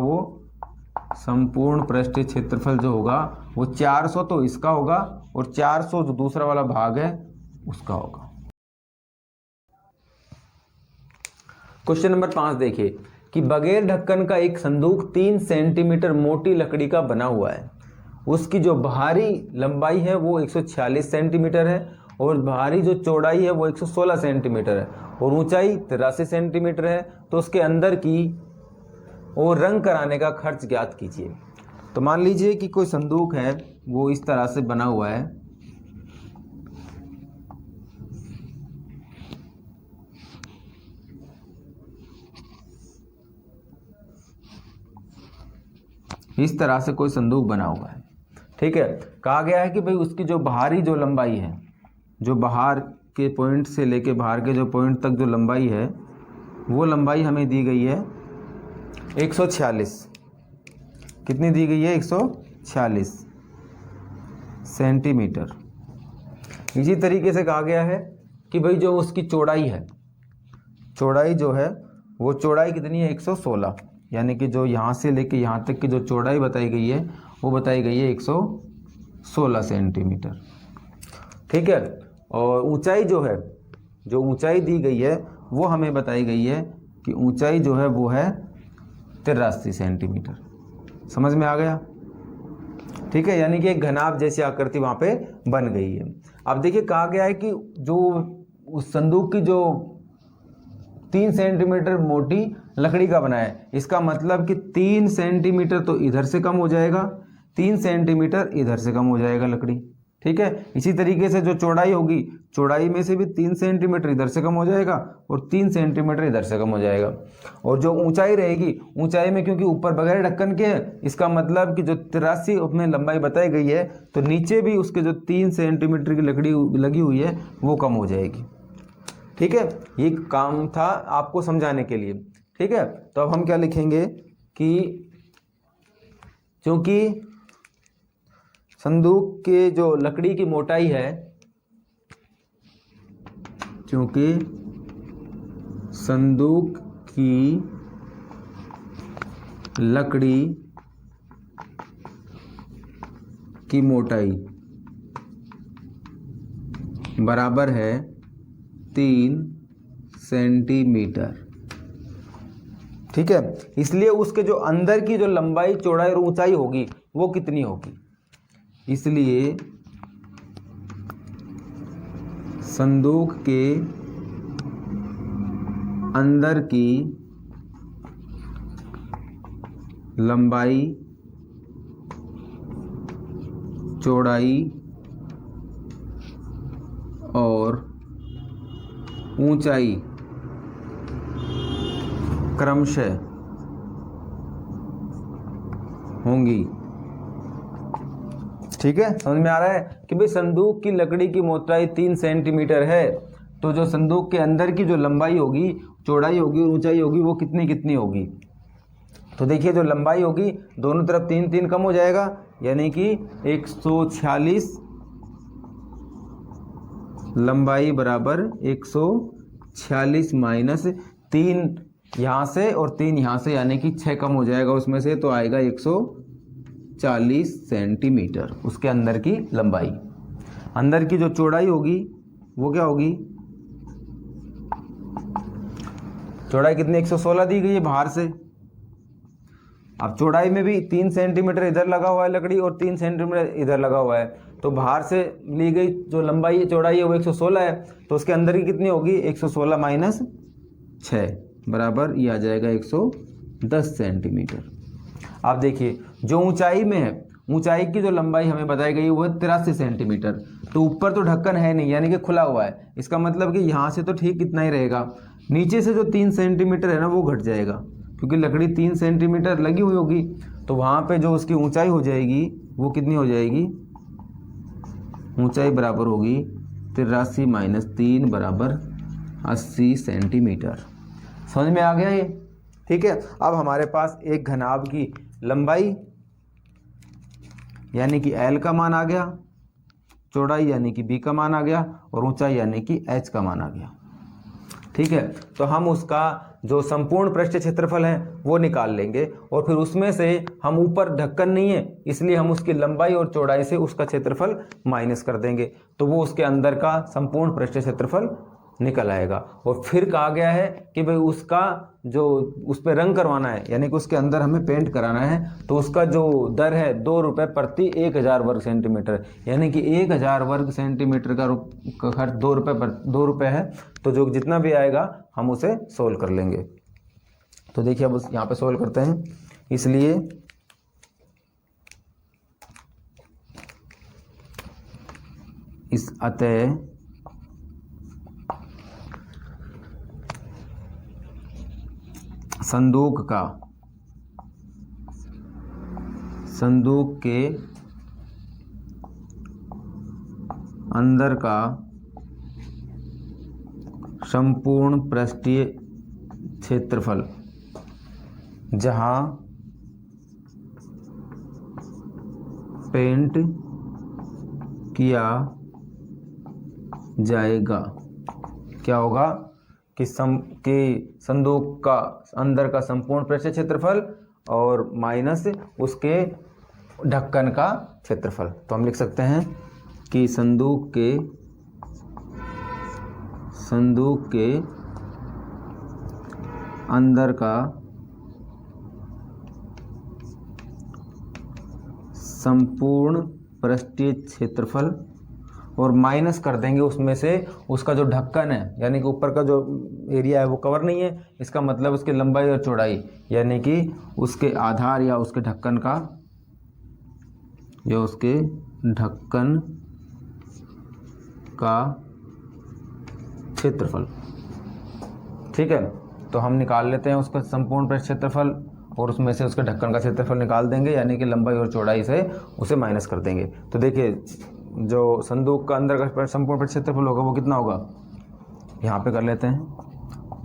वो 400 तो इसका होगा और 400 जो दूसरा वाला भाग है उसका होगा। क्वेश्चन नंबर 5 देखिए कि बगैर ढक्कन का एक संदूक 3 सेंटीमीटर मोटी लकड़ी का बना हुआ है, उसकी जो बाहरी लंबाई है वो 146 सेंटीमीटर है और बाहरी जो चौड़ाई है वो 116 सेंटीमीटर है और ऊंचाई 83 सेंटीमीटर है, तो उसके अंदर की और रंग कराने का खर्च ज्ञात कीजिए। तो मान लीजिए कि कोई संदूक है वो इस तरह से बना हुआ है, इस तरह से कोई संदूक बना हुआ है, ठीक है। कहा गया है कि भाई उसकी जो बाहरी जो लंबाई है, जो बाहर के पॉइंट से लेके बाहर के जो पॉइंट तक जो लंबाई है वो लंबाई हमें दी गई है 146। कितनी दी गई है 146 सेंटीमीटर। इसी तरीके से कहा गया है कि भाई जो उसकी चौड़ाई है, चौड़ाई जो है वो चौड़ाई कितनी है 116, यानी कि जो यहाँ से लेके यहाँ तक की जो चौड़ाई बताई गई है वो बताई गई है 116 सेंटीमीटर, ठीक है। और ऊंचाई जो है, जो ऊंचाई दी गई है वो हमें बताई गई है कि ऊंचाई जो है वो है 83 सेंटीमीटर। समझ में आ गया। ठीक है, यानी कि एक घनाभ जैसी आकृति वहाँ पे बन गई है। अब देखिए कहा गया है कि जो उस संदूक की जो 3 सेंटीमीटर मोटी लकड़ी का बना है, इसका मतलब कि 3 सेंटीमीटर तो इधर से कम हो जाएगा, 3 सेंटीमीटर इधर से कम हो जाएगा लकड़ी। ठीक है, इसी तरीके से जो चौड़ाई होगी, चौड़ाई में से भी 3 सेंटीमीटर इधर से कम हो जाएगा और 3 सेंटीमीटर इधर से कम हो जाएगा। और जो ऊंचाई रहेगी, ऊंचाई में क्योंकि ऊपर बगैर ढक्कन के है, इसका मतलब कि जो 83 में लंबाई बताई गई है, तो नीचे भी उसके जो 3 सेंटीमीटर की लकड़ी लगी हुई है वो कम हो जाएगी। ठीक है, ये काम था आपको समझाने के लिए। ठीक है, तो अब हम क्या लिखेंगे कि क्योंकि संदूक के जो लकड़ी की मोटाई है, क्योंकि संदूक की लकड़ी की मोटाई बराबर है 3 सेंटीमीटर। ठीक है, इसलिए उसके जो अंदर की जो लंबाई, चौड़ाई और ऊंचाई होगी वो कितनी होगी, इसलिए संदूक के अंदर की लंबाई, चौड़ाई और ऊंचाई क्रमशः होंगी। ठीक है, समझ में आ रहा है कि भाई संदूक की लकड़ी की मोटाई 3 सेंटीमीटर है, तो जो संदूक के अंदर की जो लंबाई होगी, चौड़ाई होगी और ऊंचाई होगी वो कितनी कितनी होगी। तो देखिए जो लंबाई होगी दोनों तरफ 3 3 कम हो जाएगा, यानी कि 146 लंबाई बराबर 146 माइनस 3 यहाँ से और 3 यहाँ से, यानी कि 6 कम हो जाएगा उसमें से, तो आएगा 140 सेंटीमीटर उसके अंदर की लंबाई। अंदर की जो चौड़ाई होगी वो क्या होगी, चौड़ाई कितनी 116 दी गई है बाहर से। अब चौड़ाई में भी 3 सेंटीमीटर इधर लगा हुआ है लकड़ी और 3 सेंटीमीटर इधर लगा हुआ है, तो बाहर से ली गई जो लंबाई चौड़ाई है वो 116 है, तो उसके अंदर की कितनी होगी 116 माइनस 6 बराबर ये आ जाएगा 110 सेंटीमीटर। आप देखिए जो ऊंचाई में है, ऊंचाई की जो लंबाई हमें बताई गई वो है 83 सेंटीमीटर, तो ऊपर तो ढक्कन है नहीं, यानी कि खुला हुआ है, इसका मतलब कि यहाँ से तो ठीक इतना ही रहेगा, नीचे से जो 3 सेंटीमीटर है ना वो घट जाएगा, क्योंकि लकड़ी 3 सेंटीमीटर लगी हुई होगी, तो वहाँ पे जो उसकी ऊंचाई हो जाएगी वो कितनी हो जाएगी, ऊंचाई बराबर होगी 83 माइनस 3 बराबर 80 सेंटीमीटर। समझ में आ गया ये। ठीक है, अब हमारे पास एक घनाभ की लंबाई यानी कि L का मान आ गया, चौड़ाई यानी कि B का मान आ गया और ऊंचाई यानी कि H का मान आ गया। ठीक है, तो हम उसका जो संपूर्ण पृष्ठ क्षेत्रफल है वो निकाल लेंगे और फिर उसमें से हम ऊपर ढक्कन नहीं है इसलिए हम उसकी लंबाई और चौड़ाई से उसका क्षेत्रफल माइनस कर देंगे, तो वो उसके अंदर का संपूर्ण पृष्ठ क्षेत्रफल निकल आएगा। और फिर कहा गया है कि भाई उसका जो उस पर रंग करवाना है यानी कि उसके अंदर हमें पेंट कराना है, तो उसका जो दर है 2 रुपये प्रति 1000 वर्ग सेंटीमीटर, यानी कि 1000 वर्ग सेंटीमीटर का खर्च 2 रुपये है, तो जो जितना भी आएगा हम उसे सोल्व कर लेंगे। तो देखिए अब यहाँ पे सोल्व करते हैं, इसलिए इस अतः संदूक के अंदर का संपूर्ण पृष्ठीय क्षेत्रफल जहां पेंट किया जाएगा, क्या होगा कि संदूक का अंदर का संपूर्ण पृष्ठीय क्षेत्रफल और माइनस उसके ढक्कन का क्षेत्रफल। तो हम लिख सकते हैं कि संदूक के अंदर का संपूर्ण पृष्ठीय क्षेत्रफल और माइनस कर देंगे उसमें से उसका जो ढक्कन है, यानी कि ऊपर का जो एरिया है वो कवर नहीं है, इसका मतलब उसकी लंबाई और चौड़ाई, यानी कि उसके आधार या उसके ढक्कन का, या उसके ढक्कन का क्षेत्रफल। ठीक है, तो हम निकाल लेते हैं उसका संपूर्ण पृष्ठ क्षेत्रफल और उसमें से उसके ढक्कन का क्षेत्रफल निकाल देंगे, यानी कि लंबाई और चौड़ाई से उसे माइनस कर देंगे। तो देखिए जो संदूक का अंदर का संपूर्ण पृष्ठ क्षेत्रफल होगा वो कितना होगा, यहाँ पे कर लेते हैं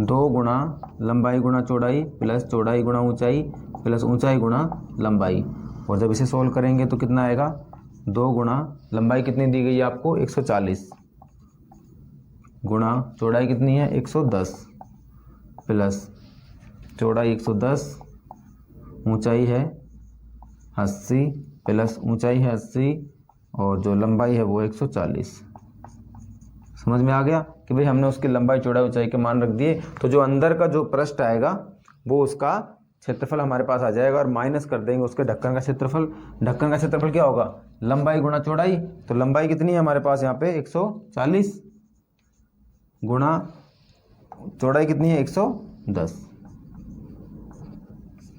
2 गुणा लंबाई गुणा चौड़ाई प्लस चौड़ाई गुणा ऊंचाई प्लस ऊंचाई गुणा लंबाई। और जब इसे सोल्व करेंगे तो कितना आएगा, 2 गुणा लंबाई कितनी दी गई है आपको 140 गुणा चौड़ाई कितनी है 110 प्लस चौड़ाई 110, ऊंचाई है 80 प्लस ऊंचाई है 80 और जो लंबाई है वो 140। समझ में आ गया कि भाई हमने उसकी लंबाई चौड़ाई ऊंचाई के मान रख दिए, तो जो अंदर का जो पृष्ठ आएगा वो उसका क्षेत्रफल हमारे पास आ जाएगा और माइनस कर देंगे उसके ढक्कन का क्षेत्रफल। ढक्कन का क्षेत्रफल क्या होगा, लंबाई गुणा चौड़ाई, तो लंबाई कितनी है हमारे पास यहाँ पे 140 गुणा चौड़ाई कितनी है 110।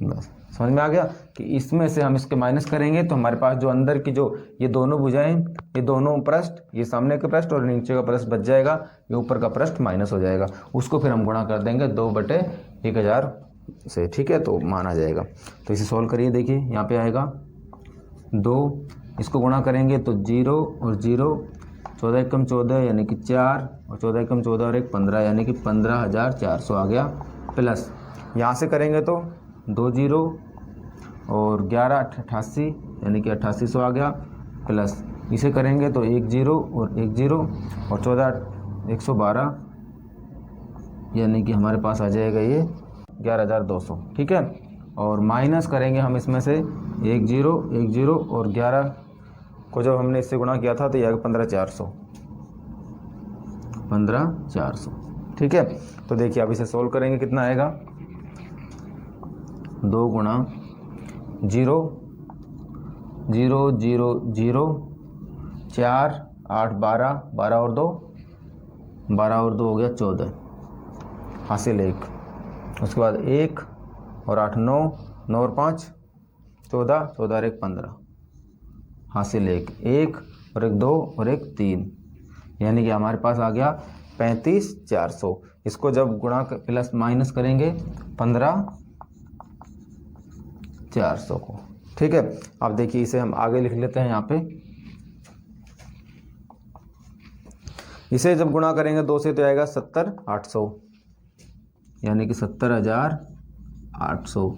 बस समझ में आ गया कि इसमें से हम इसके माइनस करेंगे तो हमारे पास जो अंदर की जो ये दोनों भुजाएं, ये दोनों पृष्ठ, ये सामने का पृष्ठ और नीचे का पृष्ठ बच जाएगा, ये ऊपर का पृष्ठ माइनस हो जाएगा, उसको फिर हम गुणा कर देंगे 2/1000 से। ठीक है, तो मान आ जाएगा। तो इसे सॉल्व करिए, देखिए यहाँ पे आएगा 2, इसको गुणा करेंगे तो 0 और 0, 14 एकम 14 यानी कि 4 और 14 एकम 14 और 1 15 यानी कि 15400 आ गया, प्लस यहाँ से करेंगे तो 2 0 और 11 88 यानी कि 8800 आ गया, प्लस इसे करेंगे तो 1 0 और 1 0 और 14 112 यानी कि हमारे पास आ जाएगा ये 11200। ठीक है, और माइनस करेंगे हम इसमें से 1 0 1 0 और 11 को जब हमने इससे गुणा किया था तो ये आएगा 15400। ठीक है, तो देखिए अब इसे सोल्व करेंगे, कितना आएगा 2 गुणा 0 0 0 0 4 8 12 12 और 2 हो गया 14, हासिल 1, उसके बाद 1 और 8 9 9 और 5 14 14 और 1 15, हासिल 1 और 1 2 और 1 3, यानी कि हमारे पास आ गया 35400। इसको जब गुणा प्लस माइनस करेंगे 15400 को। ठीक है, अब देखिए इसे हम आगे लिख लेते हैं यहाँ पे। इसे जब गुणा करेंगे 2 से तो आएगा 70800 यानी कि 70800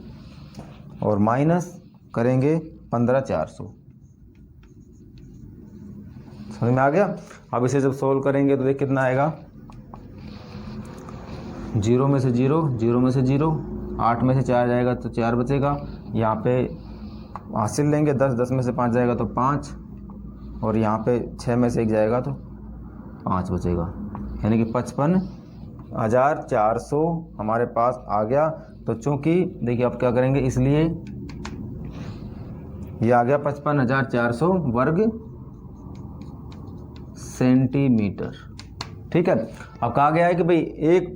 और माइनस करेंगे 15400। समझ में आ गया। अब इसे जब सोल्व करेंगे तो देख कितना आएगा, 0 में से 0 0 में से 0, 8 में से 4 जाएगा तो 4 बचेगा, यहाँ पे हासिल लेंगे 10 10 में से 5 जाएगा तो 5 और यहाँ पे 6 में से 1 जाएगा तो 5 बचेगा, यानी कि 55,400 हमारे पास आ गया। तो चूंकि देखिए अब क्या करेंगे, इसलिए ये आ गया 55,400 वर्ग सेंटीमीटर। ठीक है, अब कहा गया है कि भाई 1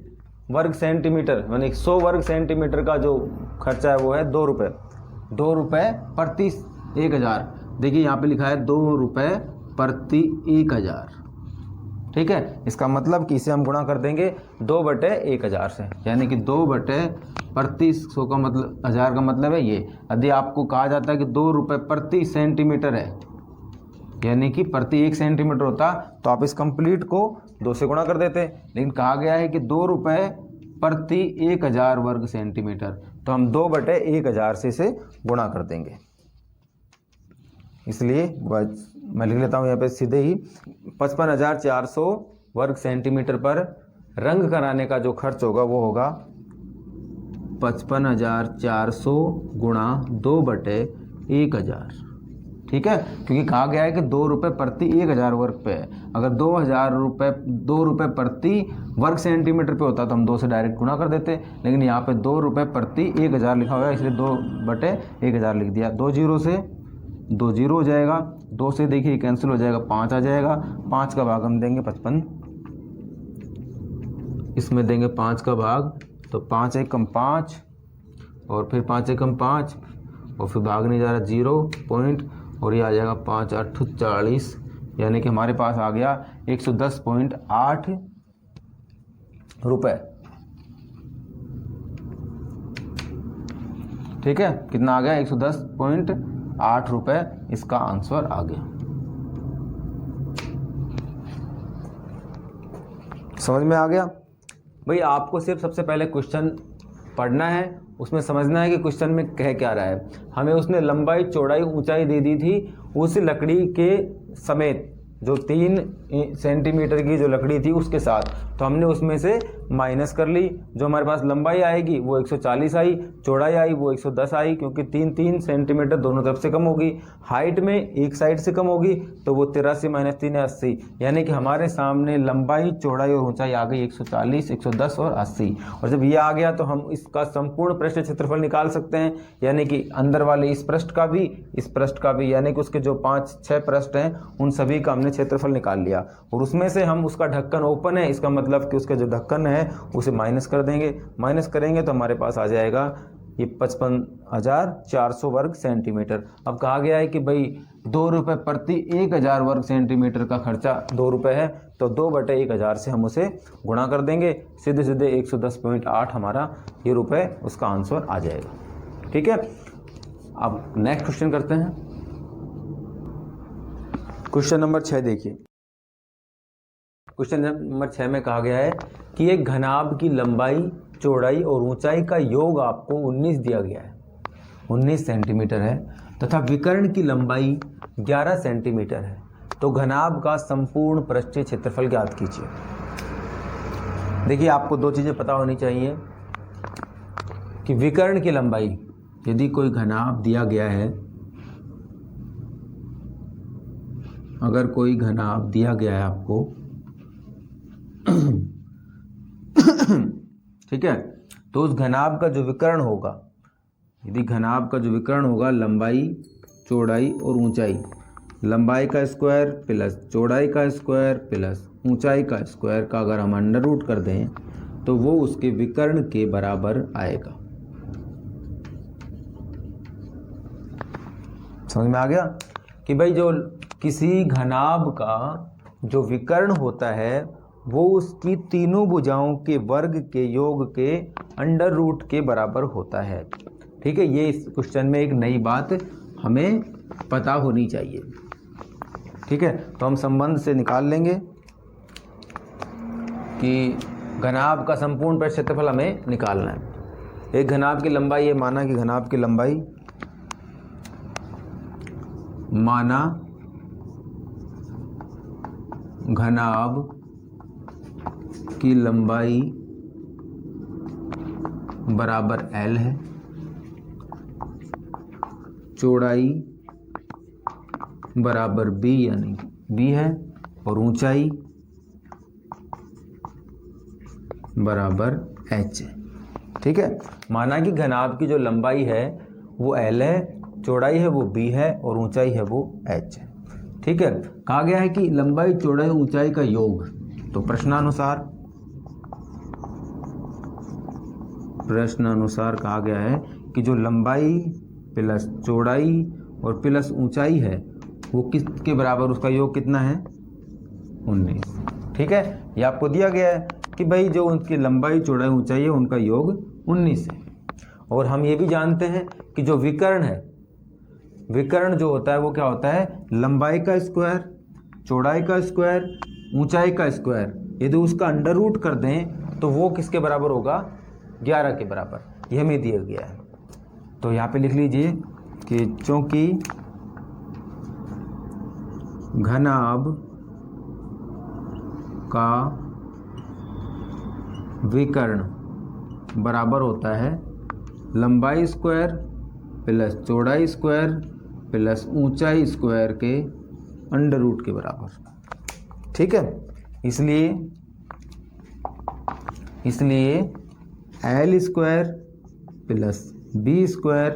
वर्ग सेंटीमीटर यानी 100 वर्ग सेंटीमीटर का जो खर्चा है वो है 2 रुपये। 2 रुपये प्रति 1000। देखिए यहाँ पे लिखा है 2 रुपये प्रति 1000। ठीक है, इसका मतलब कि इसे हम गुणा कर देंगे 2/1000 से, यानी कि 2/प्रति 100 का मतलब 1000 का मतलब है ये। यदि आपको कहा जाता है कि 2 रुपये प्रति सेंटीमीटर है, यानी कि प्रति 1 सेंटीमीटर होता, तो आप इस कंप्लीट को 2 से गुणा कर देते, लेकिन कहा गया है कि 2 रुपये प्रति 1000 वर्ग सेंटीमीटर, तो हम 2/1000 से इसे गुणा कर देंगे। इसलिए मैं लिख लेता हूँ यहाँ पे सीधे ही 55,400 वर्ग सेंटीमीटर पर रंग कराने का जो खर्च होगा वो होगा 55,400 गुणा 2/1000। ठीक है, क्योंकि कहा गया है कि 2 रुपये प्रति 1000 वर्ग पे है। अगर 2 रुपये प्रति वर्ग सेंटीमीटर पे होता तो हम 2 से डायरेक्ट गुणा कर देते, लेकिन यहाँ पे 2 रुपये प्रति 1000 लिखा हुआ है, इसलिए 2/1000 लिख दिया। 2 0 से 2 जीरो हो जाएगा, 2 से देखिए कैंसिल हो जाएगा, 5 आ जाएगा, 5 का भाग हम देंगे 55, इसमें देंगे 5 का भाग, तो 5 एकम 5 और फिर 5 एकम 5 और फिर भाग नहीं जा रहा 0 पॉइंट और ये आ जाएगा 5 8 40, यानी कि हमारे पास आ गया 110.8 रुपये। ठीक है, कितना आ गया 110.8 रुपये, इसका आंसर आ गया। समझ में आ गया भाई? आपको सिर्फ सबसे पहले क्वेश्चन पढ़ना है, उसमें समझना है कि क्वेश्चन में कह क्या रहा है। हमें उसने लंबाई चौड़ाई ऊंचाई दे दी थी उस लकड़ी के समेत, जो 3 सेंटीमीटर की जो लकड़ी थी उसके साथ, तो हमने उसमें से माइनस कर ली। जो हमारे पास लंबाई आएगी वो 140 आई, चौड़ाई आई वो 110 आई, क्योंकि 3 सेंटीमीटर दोनों तरफ से कम होगी। हाइट में एक साइड से कम होगी तो वो 83 माइनस 3 है 80, यानी कि हमारे सामने लंबाई चौड़ाई और ऊंचाई आ गई 140, 110 और 80। और जब ये आ गया तो हम इसका संपूर्ण पृष्ठ क्षेत्रफल निकाल सकते हैं, यानी कि अंदर वाले इस पृष्ठ का भी, इस पृष्ठ का भी, यानी कि उसके जो 5-6 पृष्ठ हैं उन सभी का हमने क्षेत्रफल निकाल लिया। और उसमें से हम उसका ढक्कन ओपन है, इसका मतलब कि उसका जो ढक्कन है उसे माइनस कर देंगे। माइनस करेंगे तो हमारे पास आ जाएगा ये 55,400 वर्ग सेंटीमीटर। अब कहा गया है कि भाई 2 रुपये प्रति 1,000 वर्ग सेंटीमीटर का खर्चा 2 रुपये है, तो 2/1000 से हम उसे गुणा कर देंगे, सीधे सीधे 110.8 हमारा ये रुपये उसका आंसर आ जाएगा। ठीक है, अब नेक्स्ट क्वेश्चन करते हैं। क्वेश्चन नंबर 6 देखिए। क्वेश्चन नंबर 6 में कहा गया है कि एक घनाभ की लंबाई चौड़ाई और ऊंचाई का योग आपको 19 दिया गया है, 19 सेंटीमीटर है, तथा विकर्ण की लंबाई 11 सेंटीमीटर है, तो घनाभ का संपूर्ण पृष्ठीय क्षेत्रफल ज्ञात कीजिए। देखिए, आपको 2 चीज़ें पता होनी चाहिए कि विकर्ण की लंबाई, यदि कोई घनाभ दिया गया है, अगर कोई घनाभ दिया गया है आपको ठीक है, तो उस घनाभ का जो विकर्ण होगा, यदि घनाभ का जो विकर्ण होगा लंबाई चौड़ाई और ऊंचाई, लंबाई का स्क्वायर प्लस चौड़ाई का स्क्वायर प्लस ऊंचाई का स्क्वायर का अगर हम अंडर रूट कर दें तो वो उसके विकर्ण के बराबर आएगा। समझ में आ गया कि भाई जो किसी घनाभ का जो विकर्ण होता है वो उसकी तीनों भुजाओं के वर्ग के योग के अंडर रूट के बराबर होता है। ठीक है, ये इस क्वेश्चन में एक नई बात हमें पता होनी चाहिए। ठीक है, तो हम संबंध से निकाल लेंगे कि घनाभ का संपूर्ण पृष्ठ क्षेत्रफल हमें निकालना है। एक घनाभ की लंबाई, ये माना कि घनाभ की लंबाई, माना घनाभ की लंबाई बराबर L है, चौड़ाई बराबर B यानी B है, और ऊंचाई बराबर H है। ठीक है, माना कि घनाभ की जो लंबाई है वो L है, चौड़ाई है वो B है और ऊंचाई है वो H है। ठीक है, कहा गया है कि लंबाई चौड़ाई ऊंचाई का योग, तो प्रश्नानुसार कहा गया है कि जो लंबाई प्लस चौड़ाई और प्लस ऊंचाई है वो किसके बराबर, उसका योग कितना है 19। ठीक है, ये आपको दिया गया है कि भाई जो उनकी लंबाई चौड़ाई ऊंचाई है उनका योग 19 है। और हम ये भी जानते हैं कि जो विकर्ण है, विकर्ण जो होता है वो क्या होता है, लंबाई का स्क्वायर, चौड़ाई का स्क्वायर, ऊंचाई का स्क्वायर, यदि उसका अंडर रूट कर दें तो वो किसके बराबर होगा, 11 के बराबर। यह हमें दिया गया है। तो यहाँ पे लिख लीजिए कि चूंकि घनाभ का विकर्ण बराबर होता है लंबाई स्क्वायर प्लस चौड़ाई स्क्वायर प्लस ऊंचाई स्क्वायर के अंडर रूट के बराबर। ठीक है, इसलिए L square plus B square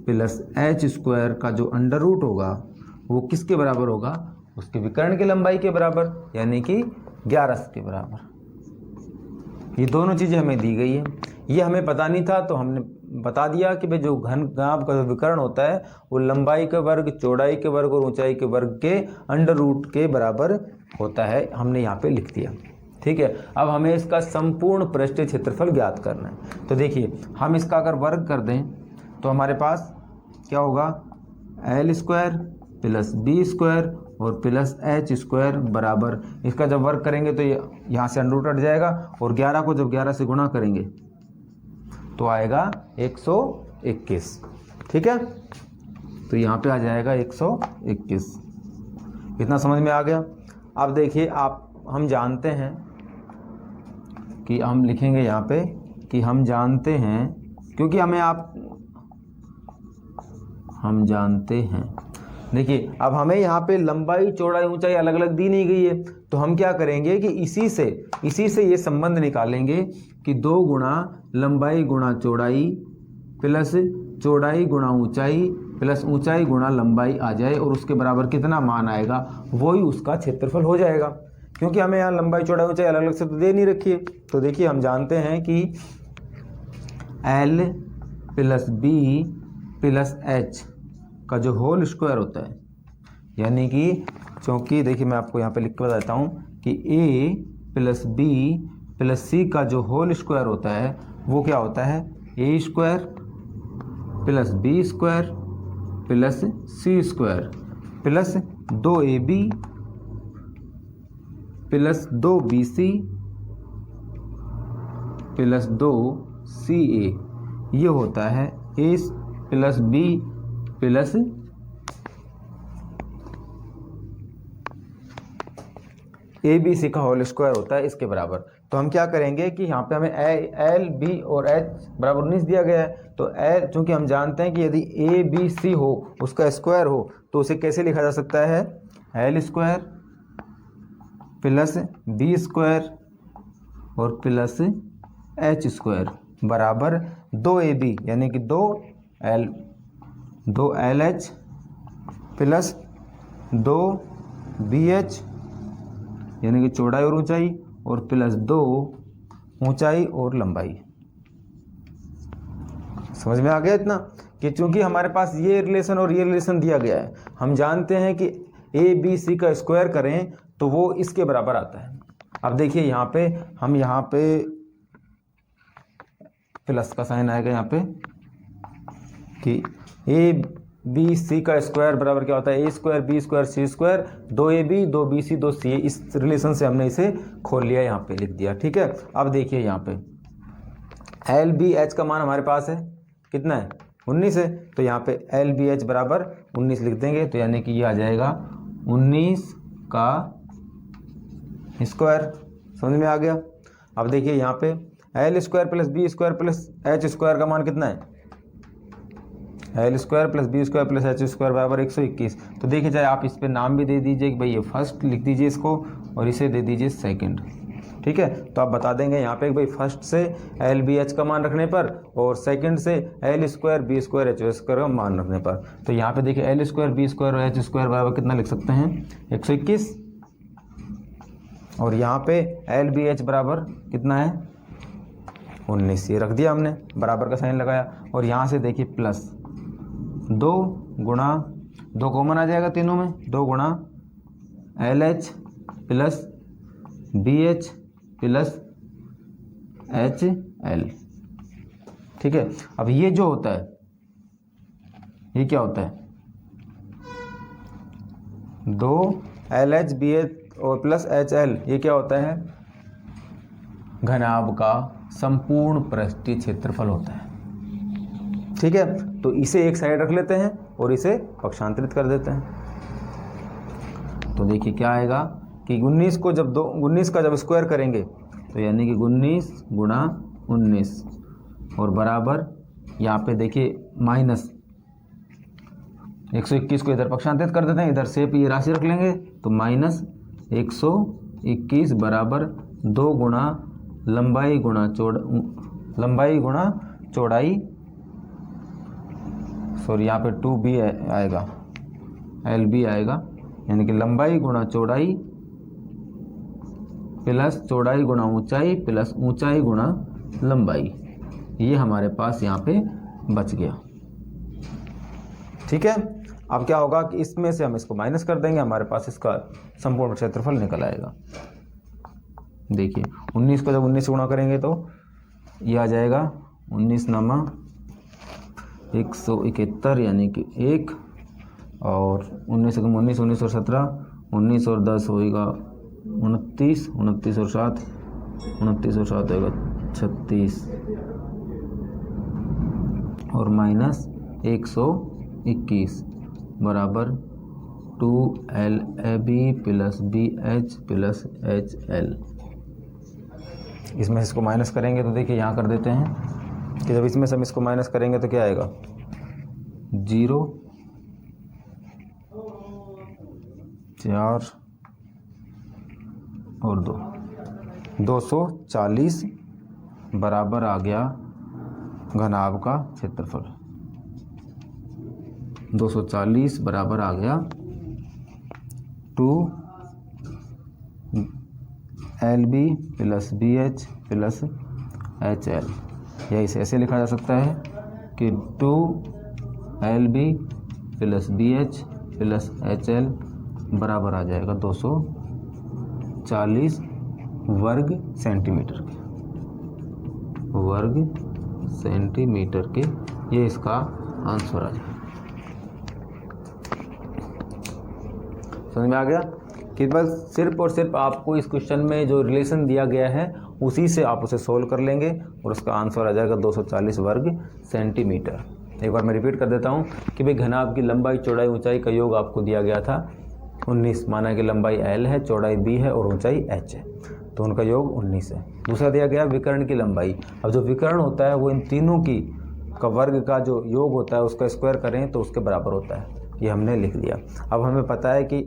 plus h square का जो अंडर रूट होगा वो किसके बराबर होगा, उसके विकर्ण की लंबाई के बराबर, यानी कि 11 के बराबर। ये दोनों चीज़ें हमें दी गई है, ये हमें पता नहीं था तो हमने बता दिया कि भाई जो घनगाभ का जो विकर्ण होता है वो लंबाई के वर्ग, चौड़ाई के वर्ग और ऊंचाई के वर्ग के अंडर रूट के बराबर होता है, हमने यहाँ पे लिख दिया। ठीक है, अब हमें इसका संपूर्ण पृष्ठीय क्षेत्रफल ज्ञात करना है। तो देखिए हम इसका अगर वर्ग कर दें तो हमारे पास क्या होगा, l square plus B square और प्लस एच स्क्वायर बराबर, इसका जब वर्ग करेंगे तो ये यहाँ से अंडर रूट हट जाएगा और 11 को जब 11 से गुणा करेंगे तो आएगा 121। ठीक है, तो यहाँ पे आ जाएगा 121। इतना समझ में आ गया। अब देखिए हम जानते हैं कि हम लिखेंगे यहाँ पे कि हम जानते हैं, क्योंकि हम जानते हैं। देखिए अब हमें यहाँ पे लंबाई, चौड़ाई, ऊंचाई अलग अलग दी नहीं गई है, तो हम क्या करेंगे कि इसी से ये संबंध निकालेंगे कि 2 गुणा लंबाई गुणा चौड़ाई प्लस चौड़ाई गुणा ऊंचाई प्लस ऊंचाई गुणा लंबाई आ जाए और उसके बराबर कितना मान आएगा वही उसका क्षेत्रफल हो जाएगा। क्योंकि हमें यहाँ लंबाई, चौड़ाई, ऊंचाई अलग अलग से तो दे नहीं रखी है। तो देखिए हम जानते हैं कि L plus b plus h का जो होल स्क्वायर होता है, यानी कि क्योंकि देखिए मैं आपको यहाँ पे लिख के बताता हूँ कि A प्लस बी प्लस सी का जो होल स्क्वायर होता है वो क्या होता है, A square plus B square plus C square plus 2ab plus 2bc plus 2ca, ये होता है a plus b plus A B C का होल स्क्वायर होता है, इसके बराबर। तो हम क्या करेंगे कि यहाँ पे हमें एल बी और एच बराबर 19 दिया गया है, तो एल चूँकि हम जानते हैं कि यदि ए बी सी हो उसका स्क्वायर हो तो उसे कैसे लिखा जा सकता है, l square plus B square और प्लस एच स्क्वायर बराबर 2ab यानी कि 2LH प्लस 2BH यानी कि चौड़ाई और ऊंचाई और प्लस 2 ऊंचाई और लंबाई। समझ में आ गया इतना कि चूंकि हमारे पास ये रिलेशन और ये रिलेशन दिया गया है, हम जानते हैं कि ए बी सी का स्क्वायर करें तो वो इसके बराबर आता है। अब देखिए यहाँ पे प्लस का साइन आएगा यहाँ पे कि ए बी सी का स्क्वायर बराबर क्या होता है, A square b square C square, 2ab 2bc 2ca, इस रिलेशन से हमने इसे खोल लिया, यहाँ पे लिख दिया। ठीक है, अब देखिए यहाँ पे एल बी एच का मान हमारे पास है कितना है, 19 है, तो यहाँ पे एल बी एच बराबर 19 लिख देंगे, तो यानी कि ये आ जाएगा 19 का स्क्वायर। समझ में आ गया। अब देखिए यहाँ पे l square plus B square plus h square का मान कितना है, l square plus B square plus h square बराबर 121। तो देखिए चाहे आप इस पे नाम भी दे दीजिए कि भाई ये फर्स्ट लिख दीजिए इसको और इसे दे दीजिए सेकंड। ठीक है, तो आप बता देंगे यहाँ पे भाई फर्स्ट से एल बी एच का मान रखने पर और सेकंड से l square b square h square का मान रखने पर। तो यहाँ पे देखिए एल स्क्वायर बी स्क्वायर और एच स्क्वायर बराबर कितना लिख सकते हैं, 121, और यहाँ पे एल बी एच बराबर कितना है, 19। ये रख दिया हमने, बराबर का साइन लगाया, और यहाँ से देखिए प्लस 2 गुणा 2 कॉमन आ जाएगा तीनों में, 2 गुणा l h plus b h plus h l. ठीक है, अब ये जो होता है ये क्या होता है, 2 एल एच बी एच और प्लस एच एल, ये क्या होता है, घनाभ का संपूर्ण पृष्ठीय क्षेत्रफल होता है। ठीक है, तो इसे एक साइड रख लेते हैं और इसे पक्षांतरित कर देते हैं। तो देखिए क्या आएगा कि 19 को जब 19 का जब स्क्वायर करेंगे तो यानी कि 19 गुणा 19 और बराबर यहाँ पे देखिए माइनस 121 को इधर पक्षांतरित कर देते हैं, इधर से ये राशि रख लेंगे, तो माइनस 121 बराबर 2 गुणा लंबाई गुणा चौड़ाई सॉरी यहाँ पे 2b आएगा, LB आएगा, यानी कि लंबाई गुणा चौड़ाई प्लस चौड़ाई गुणा ऊंचाई प्लस ऊंचाई गुणा लंबाई, ये हमारे पास यहाँ पे बच गया। ठीक है, अब क्या होगा कि इसमें से हम इसको माइनस कर देंगे, हमारे पास इसका संपूर्ण क्षेत्रफल निकल आएगा। देखिए 19 को जब 19 से गुणा करेंगे तो ये आ जाएगा 19 नामा 171, यानी कि 1, और 19 से 19, 19 और 17, 19 और 10 होएगा 29, 29 और 7, 29 और 7 होएगा 36, और माइनस 121 बराबर 2LAB plus BH plus HL। इसमें इसको माइनस करेंगे तो देखिए यहाँ कर देते हैं कि जब इसमें से हम इसको माइनस करेंगे तो क्या आएगा 0, 4 और 2, 240 बराबर आ गया घनाभ का क्षेत्रफल। 240 बराबर आ गया 2LB plus BH plus HL, या इसे ऐसे लिखा जा सकता है कि 2LB plus BH plus HL बराबर आ जाएगा 240 वर्ग सेंटीमीटर के, ये इसका आंसर आ जाएगा। समझ में आ गया कि बस सिर्फ और सिर्फ आपको इस क्वेश्चन में जो रिलेशन दिया गया है उसी से आप उसे सोल्व कर लेंगे और उसका आंसर आ जाएगा 240 वर्ग सेंटीमीटर। एक बार मैं रिपीट कर देता हूँ कि भाई घनाभ की लंबाई चौड़ाई ऊंचाई का योग आपको दिया गया था 19, माना कि लंबाई L है, चौड़ाई B है और ऊंचाई H है, तो उनका योग 19 है। दूसरा दिया गया विकर्ण की लंबाई। अब जो विकर्ण होता है वो इन तीनों की का वर्ग का जो योग होता है उसका स्क्वायर करें तो उसके बराबर होता है, ये हमने लिख लिया। अब हमें पता है कि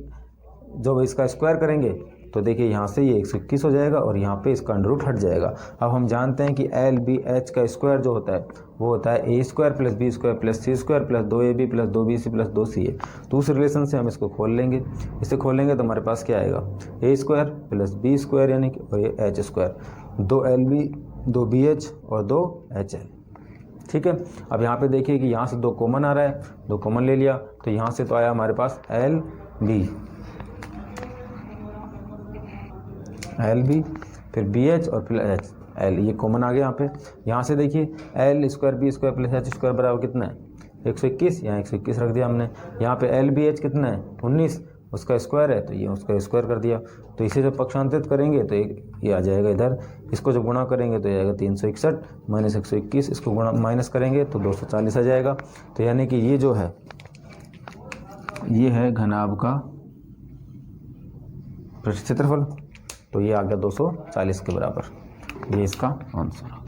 जब इसका स्क्वायर करेंगे तो देखिए यहाँ से ये 121 हो जाएगा और यहाँ पे इसका अंडर रूट हट जाएगा। अब हम जानते हैं कि LBH का स्क्वायर जो होता है वो होता है A square plus B square plus C square plus 2AB plus 2BC plus 2CA। तो उस रिलेशन से हम इसको खोल लेंगे, इसे खोलेंगे तो हमारे पास क्या आएगा A square plus B square यानी कि और ये H स्क्वायर, 2LB 2BH और 2HL। ठीक है, अब यहाँ पे देखिए कि यहाँ से 2 कॉमन आ रहा है, 2 कॉमन ले लिया तो यहाँ से तो आया हमारे पास LB फिर BH और फिर HL, ये कॉमन आ गया यहाँ पे। यहाँ से देखिए L square B square plus H square बराबर कितना है 121, यहाँ 121 रख दिया हमने। यहाँ पे LBH कितना है 19, उसका स्क्वायर है तो ये उसका स्क्वायर कर दिया। तो इसे जब पक्षांतरित करेंगे तो ये आ जाएगा इधर, इसको जब गुणा करेंगे तो ये आएगा 361 माइनस 121, इसको गुणा माइनस करेंगे तो 240 आ जाएगा। तो यानी कि ये जो है ये है घनाभ का पृष्ठ क्षेत्रफल, तो ये आ गया 240 के बराबर, ये इसका आंसर आ गया।